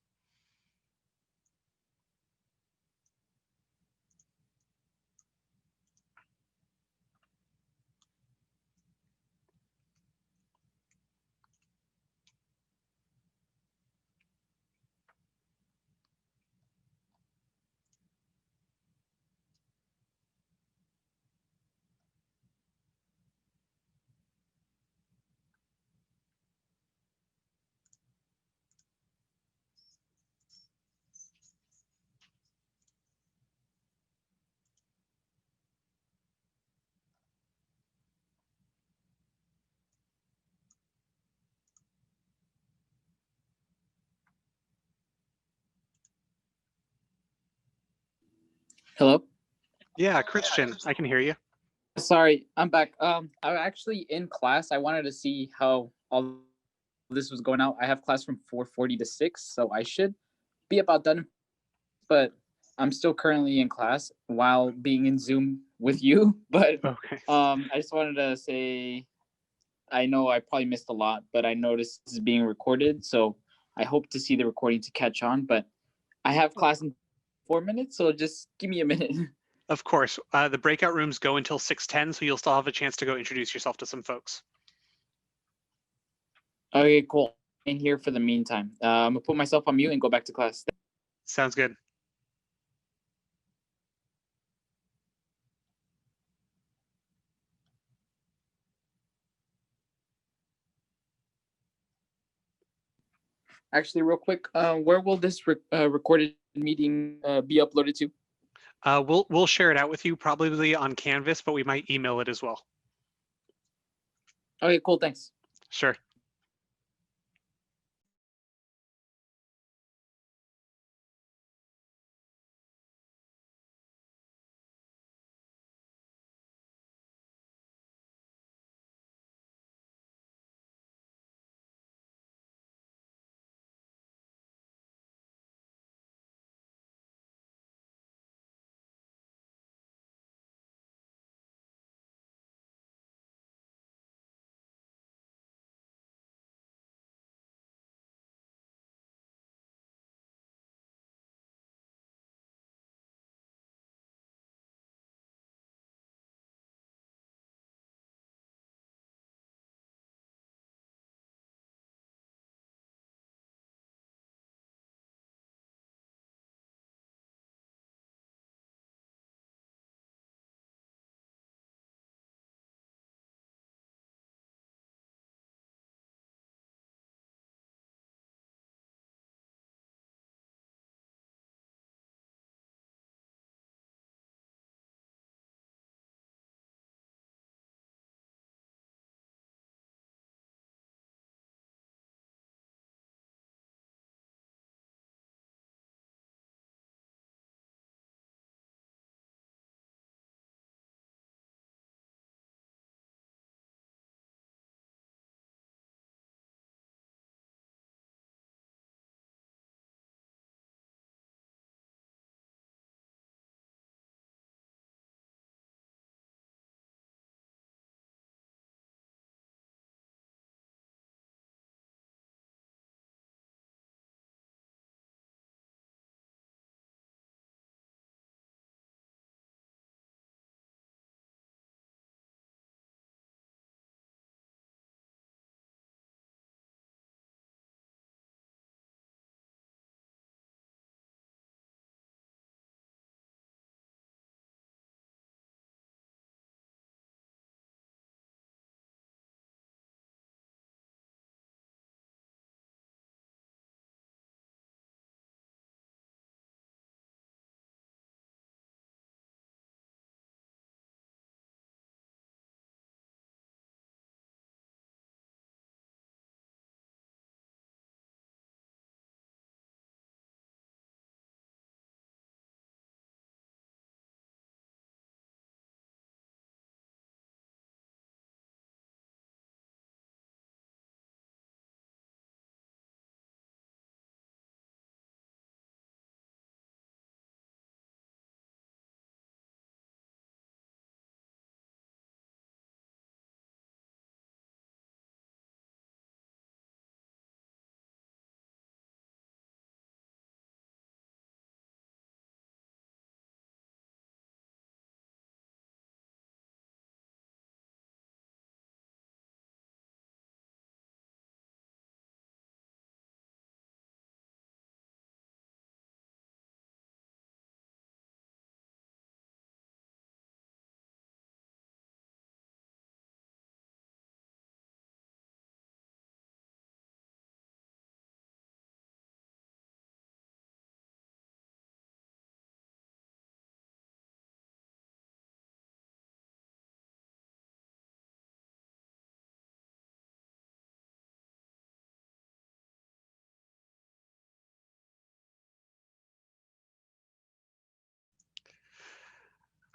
Hello. Yeah, Christian, I can hear you. Sorry, I'm back. I'm actually in class. I wanted to see how all this was going out. I have class from 4:40 to 6, so I should be about done. But I'm still currently in class while being in Zoom with you. But Okay. I just wanted to say I know I probably missed a lot, but I noticed this is being recorded, so I hope to see the recording to catch on. But I have class in 4 minutes, so just give me a minute. Of course. The breakout rooms go until 6:10, so you'll still have a chance to go introduce yourself to some folks. Okay, cool. In here for the meantime. I'm gonna put myself on mute and go back to class. Sounds good. Actually, real quick, where will this recorded meeting be uploaded to? We'll share it out with you probably on Canvas, but we might email it as well. Okay, cool. Thanks. Sure.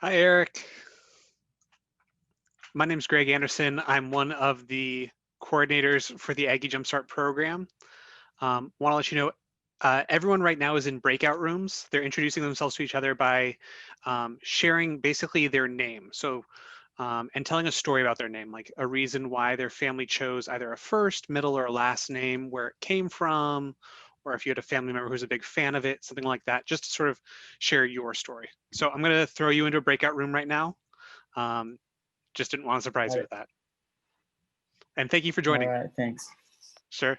Hi, Eric. My name is Greg Anderson. I'm one of the coordinators for the Aggie JumpStart program. Want to let you know, everyone right now is in breakout rooms. They're introducing themselves to each other by sharing basically their name. So, and telling a story about their name, like a reason why their family chose either a first, middle, or a last name, where it came from, or if you had a family member who's a big fan of it, something like that, just to sort of share your story. So I'm going to throw you into a breakout room right now. Just didn't want to surprise you with that. And thank you for joining. All right, thanks. Sure.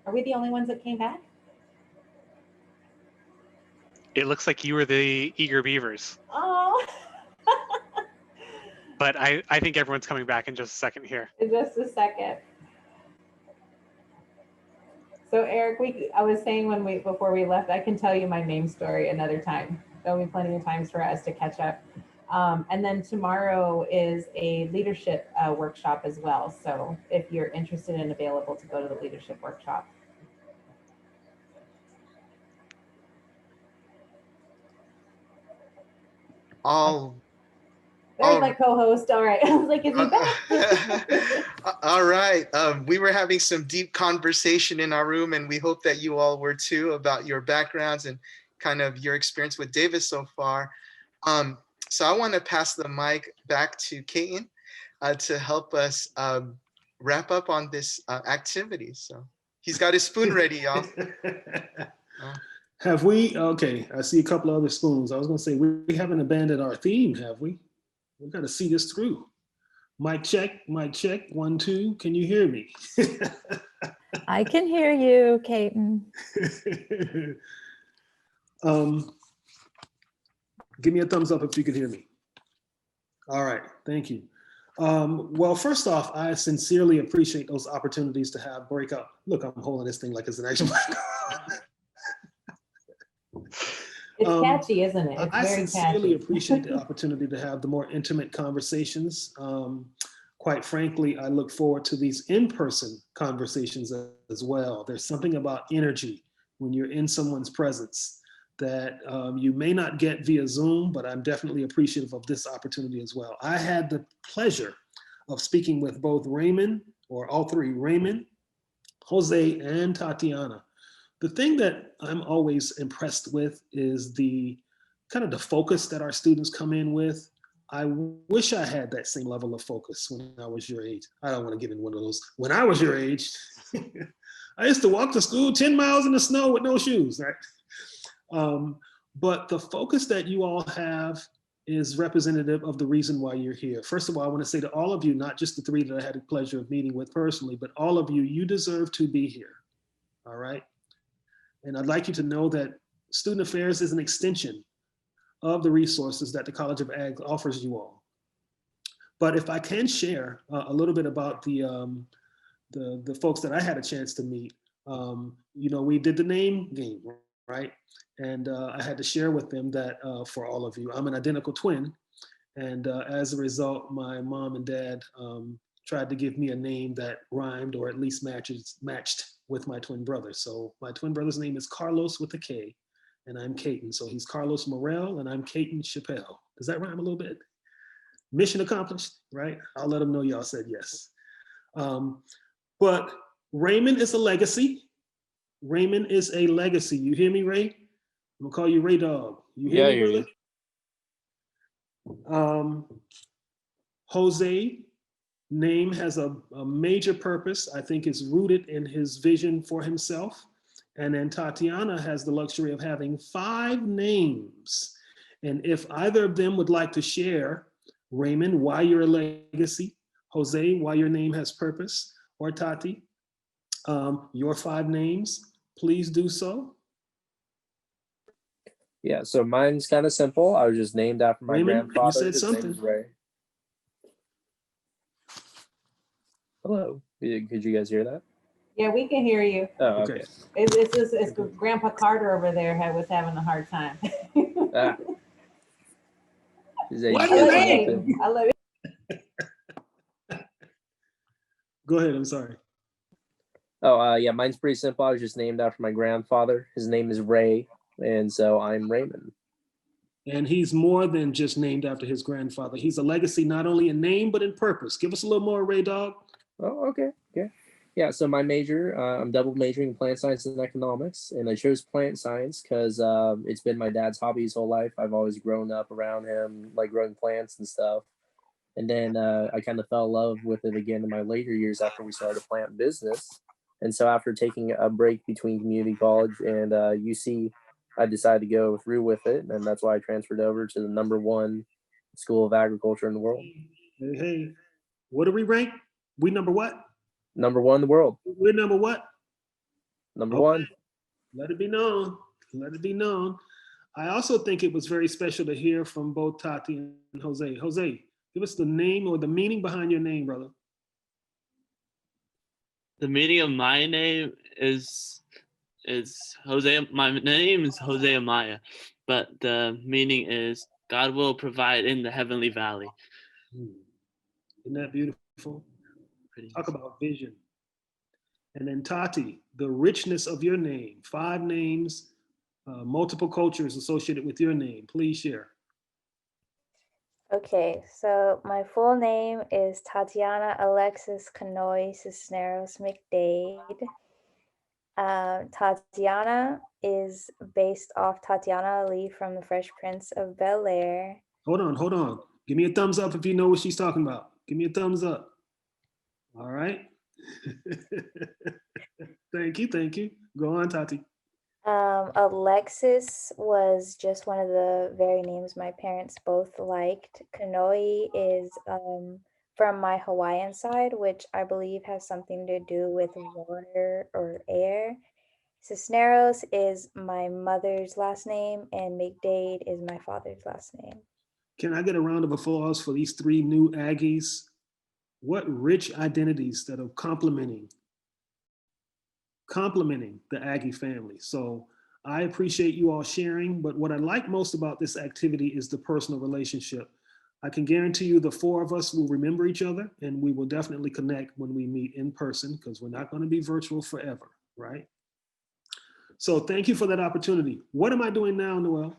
Are we the only ones that came back? It looks like you were the eager beavers. Oh. But I think everyone's coming back in just a second here. In just a second. So Eric, I was saying before we left, I can tell you my name story another time. There'll be plenty of times for us to catch up. And then tomorrow is a leadership workshop as well. So if you're interested and available to go to the leadership workshop. There's my co-host. All right. I was like, is he back? All right. We were having some deep conversation in our room, and we hope that you all were too, about your backgrounds and kind of your experience with Davis so far. So I want to pass the mic back to Kaiten to help us wrap up on this activity. So he's got his spoon ready, y'all. Have we? Okay, I see a couple of other spoons. I was going to say, we haven't abandoned our theme, have we? We've got to see this through. Mic check, 1, 2. Can you hear me? I can hear you, Kaiten. Give me a thumbs up if you can hear me. All right, thank you. Well, first off, I sincerely appreciate those opportunities to have breakout. Look, I'm holding this thing like it's an actual. It's catchy, isn't it? It's I very sincerely catchy. appreciate the opportunity to have the more intimate conversations. Quite frankly, I look forward to these in-person conversations as well. There's something about energy when you're in someone's presence that you may not get via Zoom, but I'm definitely appreciative of this opportunity as well. I had the pleasure of speaking with both Raymond, or all three, Raymond, Jose, and Tatiana. The thing that I'm always impressed with is the kind of the focus that our students come in with. I wish I had that same level of focus when I was your age. I don't want to get in one of those. When I was your age, I used to walk to school 10 miles in the snow with no shoes, right? But the focus that you all have is representative of the reason why you're here. First of all, I want to say to all of you, not just the three that I had the pleasure of meeting with personally, but all of you, you deserve to be here, all right? And I'd like you to know that Student Affairs is an extension of the resources that the College of Ag offers you all. But if I can share a little bit about the folks that I had a chance to meet, you know, we did the name game, right? And I had to share with them that for all of you, I'm an identical twin. And as a result, my mom and dad tried to give me a name that rhymed or at least matched with my twin brother. So my twin brother's name is Carlos with a K, and I'm Kaiten. So he's Carlos Morel, and I'm Kaiten Chappelle. Does that rhyme a little bit? Mission accomplished, right? I'll let them know y'all said yes. But Raymond is a legacy. Raymond is a legacy. You hear me, Ray? I'm gonna call you Ray Dog. You hear Yeah, I me, hear brother? Jose name has a major purpose. I think it's rooted in his vision for himself. And then Tatiana has the luxury of having 5 names. And if either of them would like to share, Raymond, why you're a legacy, Jose, why your name has purpose, or Tati, your 5 names, please do so. Yeah, so mine's kind of simple. I was just named after my Raymond, grandfather. you said His name something. is Ray. Hello, could you guys hear that? Yeah, we can hear you. Oh, okay. It's Grandpa Carter over there was having a hard time. Ah. Why do you laugh? I love it. Go ahead, I'm sorry. Oh, yeah, mine's pretty simple. I was just named after my grandfather. His name is Ray, and so I'm Raymond. And he's more than just named after his grandfather. He's a legacy not only in name, but in purpose. Give us a little more, Ray Dog. Oh, okay. Yeah, so my major, I'm double majoring in plant science and economics, and I chose plant science because it's been my dad's hobby his whole life. I've always grown up around him, like growing plants and stuff. And then I kind of fell in love with it again in my later years after we started a plant business. And so after taking a break between community college and UC, I decided to go through with it. And that's why I transferred over to the #1 school of agriculture in the world. Hey, what do we rank? We number what? #1 in the world. We're number what? #1. Let it be known. Let it be known. I also think it was very special to hear from both Tati and Jose. Jose, give us the name or the meaning behind your name, brother. The meaning of my name is Jose. My name is Jose Amaya, but the meaning is God will provide in the heavenly valley. Isn't that beautiful? Talk about vision. And then Tati, the richness of your name, 5 names, multiple cultures associated with your name. Please share. Okay, so my full name is Tatiana Alexis Canoy Cisneros McDade. Tatiana is based off Tatiana Ali from The Fresh Prince of Bel-Air. Hold on. Give me a thumbs up if you know what she's talking about. Give me a thumbs up. All right. Thank you. Go on, Tati. Alexis was just one of the very names my parents both liked. Kanoi is from my Hawaiian side, which I believe has something to do with water or air. Cisneros is my mother's last name, and McDade is my father's last name. Can I get a round of applause for these 3 new Aggies? What rich identities that are complementing the Aggie family. So I appreciate you all sharing, but what I like most about this activity is the personal relationship. I can guarantee you the 4 of us will remember each other, and we will definitely connect when we meet in person, because we're not going to be virtual forever, right? So thank you for that opportunity. What am I doing now, Noel?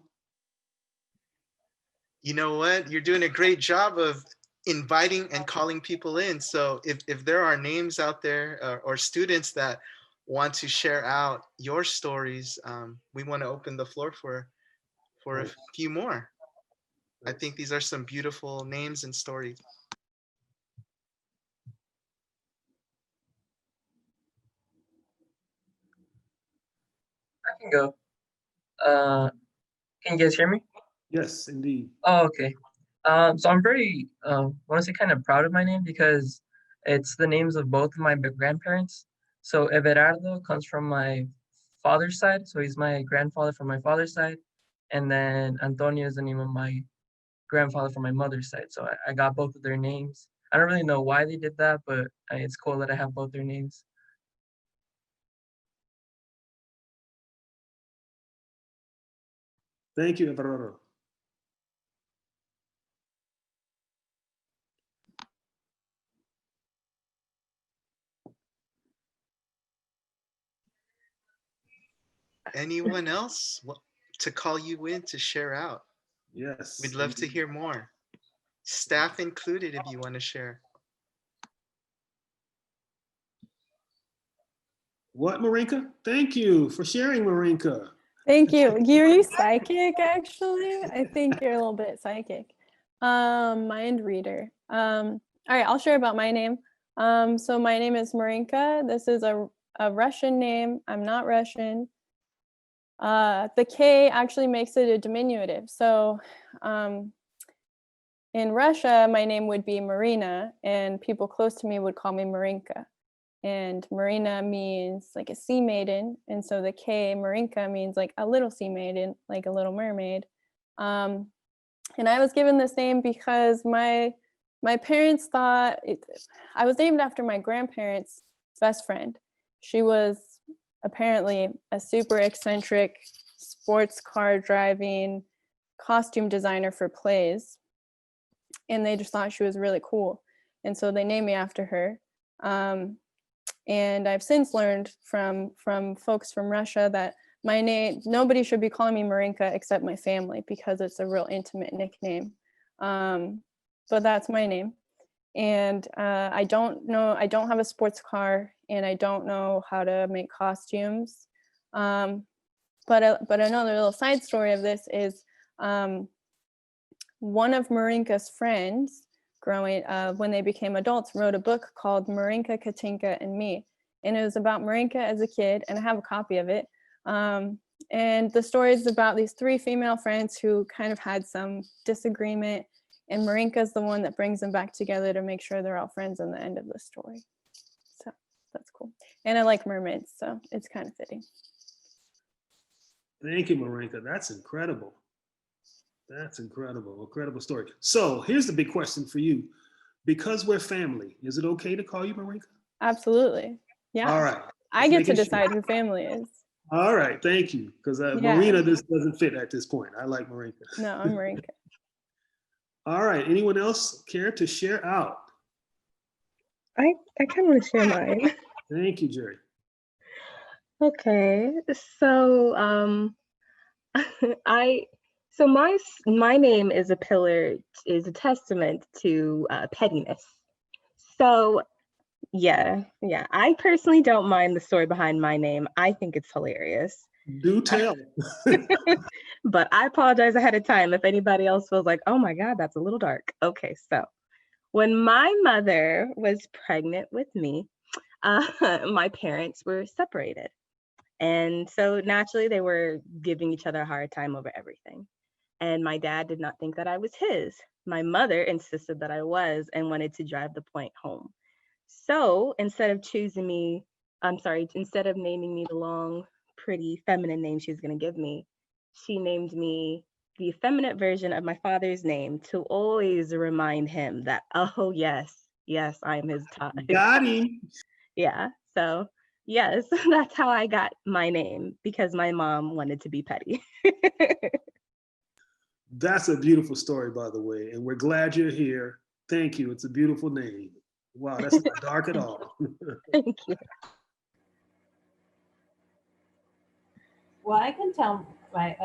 You know what? You're doing a great job of inviting and calling people in. So if there are names out there or students that want to share out your stories, we want to open the floor for a few more. I think these are some beautiful names and stories. I can go. Can you guys hear me? Yes, indeed. Oh, okay. So I'm very, want to say kind of proud of my name because it's the names of both of my grandparents. So Everardo comes from my father's side, so he's my grandfather from my father's side, and then Antonio is the name of my grandfather from my mother's side. So I got both of their names. I don't really know why they did that, but it's cool that I have both their names. Thank you, Everardo. Anyone else to call you in to share out? Yes. We'd love to hear more. Staff included if you want to share. What, Marinka? Thank you for sharing, Marinka. Thank you. Are you psychic, actually? I think you're a little bit psychic. Mind reader. All right, I'll share about my name. So my name is Marinka. This is a Russian name. I'm not Russian. The K actually makes it a diminutive. So in Russia, my name would be Marina, and people close to me would call me Marinka. And Marina means like a sea maiden. And so the K, Marinka, means like a little sea maiden, like a little mermaid. And I was given this name because my parents thought I was named after my grandparents' best friend. She was apparently a super eccentric sports car driving costume designer for plays. And they just thought she was really cool. And so they named me after her. And I've since learned from folks from Russia that my name, nobody should be calling me Marinka except my family, because it's a real intimate nickname. But that's my name. And I don't have a sports car, and I don't know how to make costumes. But another little side story of this is one of Marinka's friends growing when they became adults wrote a book called Marinka, Katinka, and Me. And it was about Marinka as a kid, and I have a copy of it. And the story is about these three female friends who kind of had some disagreement, and Marinka's the one that brings them back together to make sure they're all friends in the end of the story. So that's cool. And I like mermaids, so it's kind of fitting. Thank you, Marinka. That's incredible. That's incredible. Incredible story. So here's the big question for you. Because we're family, is it okay to call you Marinka? Absolutely. Yeah. All right. I get to decide who family is. All right. Thank you. Because Marina, this doesn't fit at this point. I like Marinka. No, I'm Marinka. All right. Anyone else care to share out? I kind of want to share mine. Thank you, Jerry. Okay. So So my name is a pillar, is a testament to pettiness. So yeah. I personally don't mind the story behind my name. I think it's hilarious. Do tell. But I apologize ahead of time if anybody else feels like, oh my God, that's a little dark. Okay, so when my mother was pregnant with me, my parents were separated. And so naturally they were giving each other a hard time over everything. And my dad did not think that I was his. My mother insisted that I was and wanted to drive the point home. So instead of instead of naming me the long, pretty, feminine name she was going to give me, she named me the effeminate version of my father's name to always remind him that, oh, yes, I am his child. Got him. Yeah, so yes, that's how I got my name, because my mom wanted to be petty. That's a beautiful story, by the way, and we're glad you're here. Thank you. It's a beautiful name. Wow, that's not dark at all. Thank you. Well, I can tell my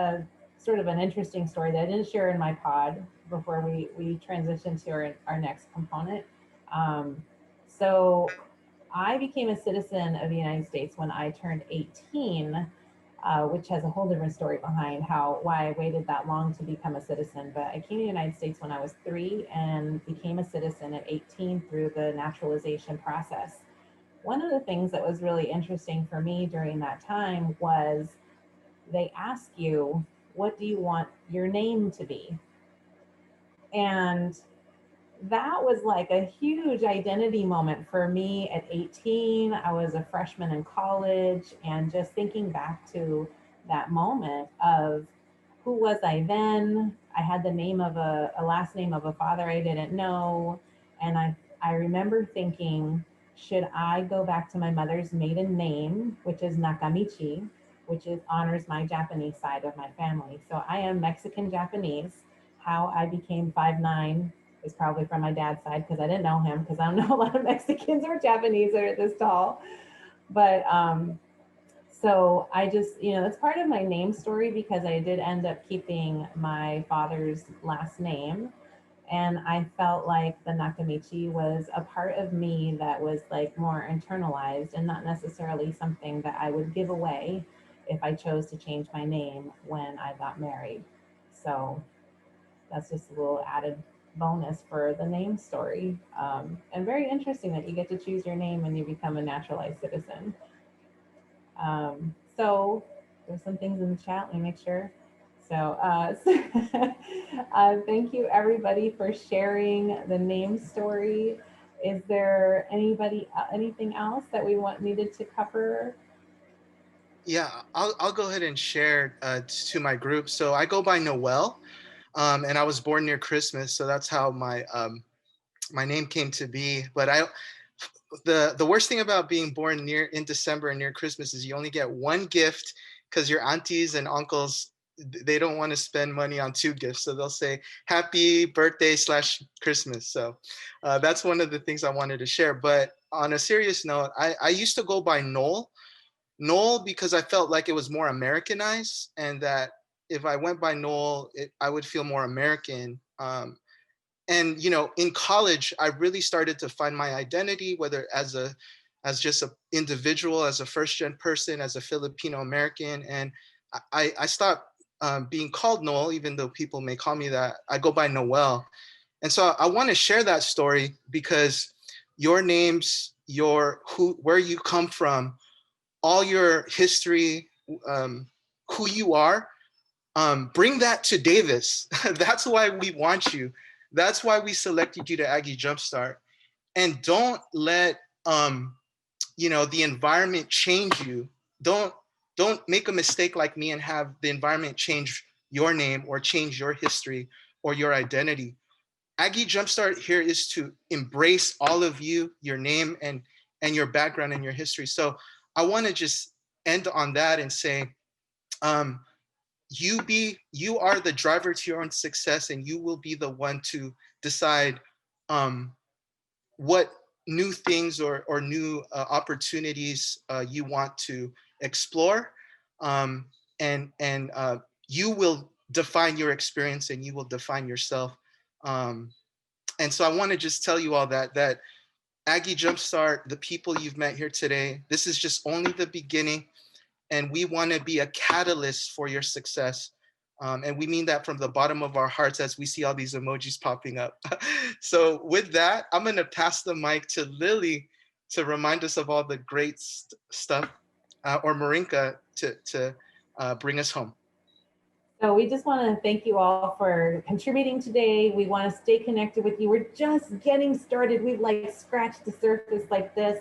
sort of an interesting story that I didn't share in my pod before we transition to our next component. So I became a citizen of the United States when I turned 18, which has a whole different story behind why I waited that long to become a citizen. But I came to the United States when I was 3 and became a citizen at 18 through the naturalization process. One of the things that was really interesting for me during that time was they ask you, what do you want your name to be? And that was like a huge identity moment for me at 18. I was a freshman in college, and just thinking back to that moment of who was I then? I had the name of a last name of a father I didn't know. And I remember thinking, should I go back to my mother's maiden name, which is Nakamichi, which honors my Japanese side of my family. So I am Mexican Japanese. How I became 5'9" is probably from my dad's side, because I didn't know him, because I don't know a lot of Mexicans or Japanese that are this tall. But so I just, that's part of my name story, because I did end up keeping my father's last name. And I felt like the Nakamichi was a part of me that was like more internalized and not necessarily something that I would give away if I chose to change my name when I got married. So that's just a little added bonus for the name story. And very interesting that you get to choose your name when you become a naturalized citizen. So there's some things in the chat. Let me make sure. Thank you everybody for sharing the name story. Is there anything else that we needed to cover? Yeah, I'll go ahead and share to my group. So I go by Noel, and I was born near Christmas, so that's how my name came to be. But the worst thing about being born in December and near Christmas is you only get one gift, because your aunties and uncles, they don't want to spend money on two gifts, so they'll say happy birthday / Christmas. So that's one of the things I wanted to share. But on a serious note, I used to go by Noel because I felt like it was more Americanized, and that if I went by Noel, I would feel more American. And in college, I really started to find my identity, whether as just an individual, as a first-gen person, as a Filipino American. And I stopped being called Noel, even though people may call me that. I go by Noel. And so I want to share that story because your names, where you come from, all your history, who you are, bring that to Davis. That's why we want you. That's why we selected you to Aggie JumpStart. And don't let the environment change you. Don't make a mistake like me and have the environment change your name or change your history or your identity. Aggie JumpStart here is to embrace all of you, your name and your background and your history. So I want to just end on that and say, you are the driver to your own success, and you will be the one to decide what new things or new opportunities you want to explore, and you will define your experience and you will define yourself. And so I want to just tell you all that Aggie JumpStart, the people you've met here today, this is just only the beginning, and we want to be a catalyst for your success. And we mean that from the bottom of our hearts as we see all these emojis popping up. So with that, I'm going to pass the mic to Lily to remind us of all the great stuff, or Marinka to bring us home. So we just want to thank you all for contributing today. We want to stay connected with you. We're just getting started. We've like scratched the surface like this.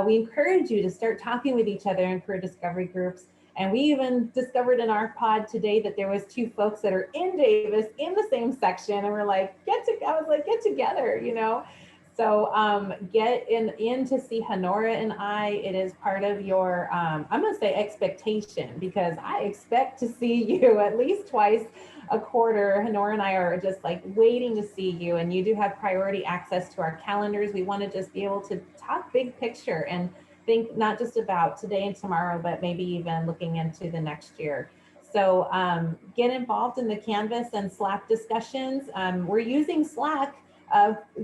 We encourage you to start talking with each other in career discovery groups. And we even discovered in our pod today that there was 2 folks that are in Davis in the same section. And we're like, get together, So get in to see Honora and I. It is part of your, I'm going to say expectation, because I expect to see you at least twice a quarter. Honora and I are just like waiting to see you, and you do have priority access to our calendars. We want to just be able to talk big picture and think not just about today and tomorrow, but maybe even looking into the next year. So get involved in the Canvas and Slack discussions. We're using Slack.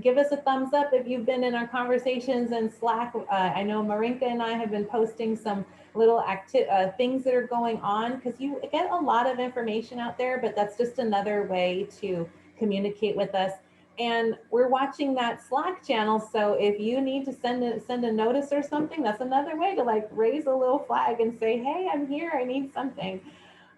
Give us a thumbs up if you've been in our conversations in Slack. I know Marinka and I have been posting some little things that are going on, because you get a lot of information out there, but that's just another way to communicate with us. And we're watching that Slack channel. So if you need to send a notice or something, that's another way to like raise a little flag and say, hey, I'm here, I need something.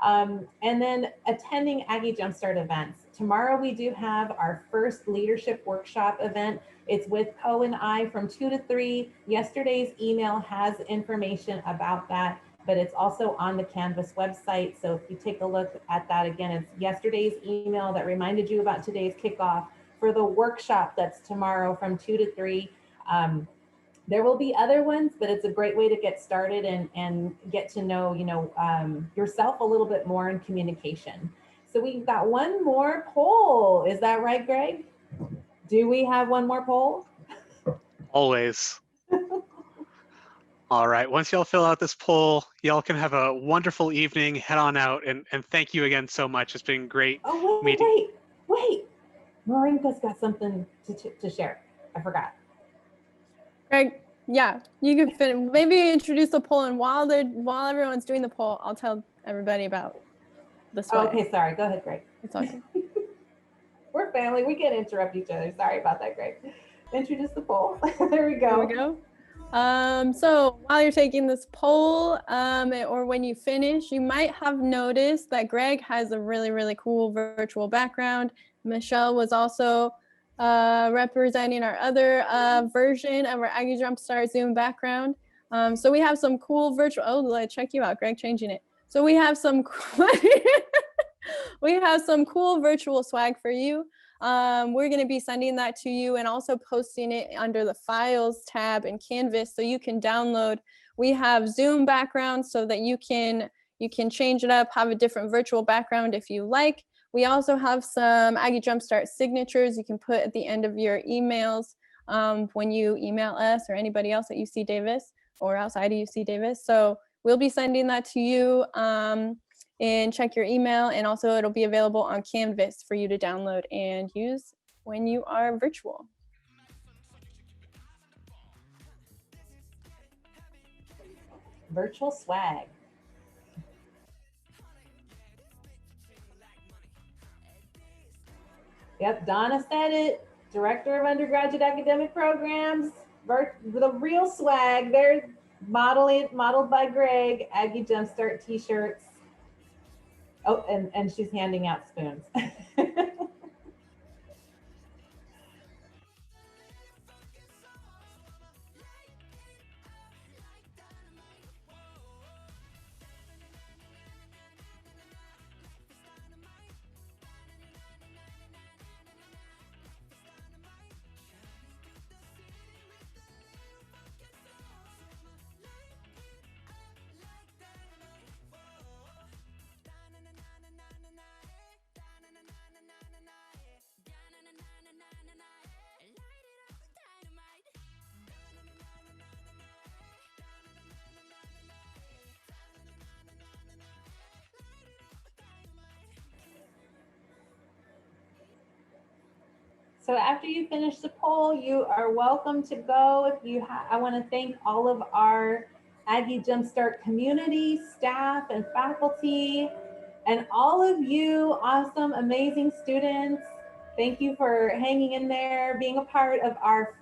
And then attending Aggie JumpStart events. Tomorrow we do have our first leadership workshop event. It's with Ko and I from 2 to 3. Yesterday's email has information about that, but it's also on the Canvas website. So if you take a look at that again, it's yesterday's email that reminded you about today's kickoff for the workshop that's tomorrow from 2 to 3. There will be other ones, but it's a great way to get started and get to know, yourself a little bit more in communication. So we've got one more poll. Is that right, Greg? Do we have one more poll? Always. All right, once y'all fill out this poll, y'all can have a wonderful evening, head on out, and thank you again so much. It's been great meeting. Wait. Marinka's got something to share. I forgot. Greg, yeah, you can maybe introduce the poll, and while everyone's doing the poll, I'll tell everybody about the swag. Okay, sorry. Go ahead, Greg. It's all good. We're family. We can't interrupt each other. Sorry about that, Greg. Introduce the poll. There we go. There we go. So while you're taking this poll, or when you finish, you might have noticed that Greg has a really, really cool virtual background. Michelle was also representing our other version of our Aggie JumpStart Zoom background. So we have some cool virtual, oh, check you out, Greg, changing it. So we have some cool virtual swag for you. We're going to be sending that to you and also posting it under the Files tab in Canvas so you can download. We have Zoom backgrounds so that you can change it up, have a different virtual background if you like. We also have some Aggie JumpStart signatures you can put at the end of your emails when you email us or anybody else at UC Davis or outside of UC Davis. So we'll be sending that to you. And check your email, and also it'll be available on Canvas for you to download and use when you are virtual. Virtual swag. Yep, Donna said it. Director of Undergraduate Academic Programs. The real swag. They're modeled by Greg. Aggie JumpStart t-shirts. Oh, and she's handing out spoons. So after you finish the poll, you are welcome to go. If you I want to thank all of our Aggie JumpStart community, staff, and faculty, and all of you awesome, amazing students. Thank you for hanging in there, being a part of our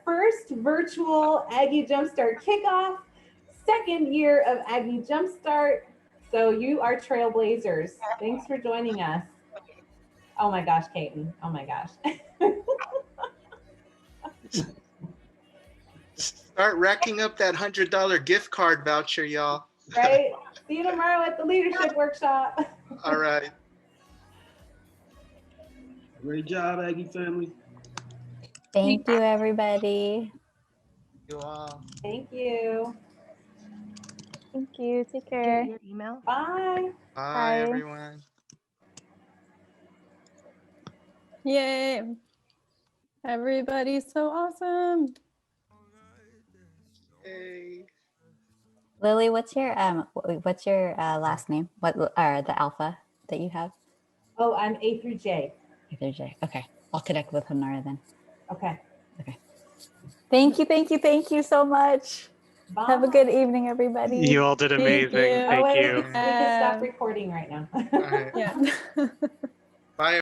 first virtual Aggie JumpStart kickoff, second year of Aggie JumpStart. So you are trailblazers. Thanks for joining us. Oh my gosh, Kaiten. Oh my gosh. Start racking up that $100 gift card voucher, y'all. Right? See you tomorrow at the leadership workshop. All right. Great job, Aggie family. Thank you, everybody. You all. Thank you. Thank you. Take care. Get your email. Bye. Bye, everyone. Yay. Everybody's so awesome. Hey. Lily, what's your last name? What the alpha that you have? Oh, I'm A through J. A through J. Okay. I'll connect with Honora then. Okay. Okay. Thank you so much. Bye. Have a good evening, everybody. You all did amazing. Thank you. We can stop recording right now. All right. Yeah.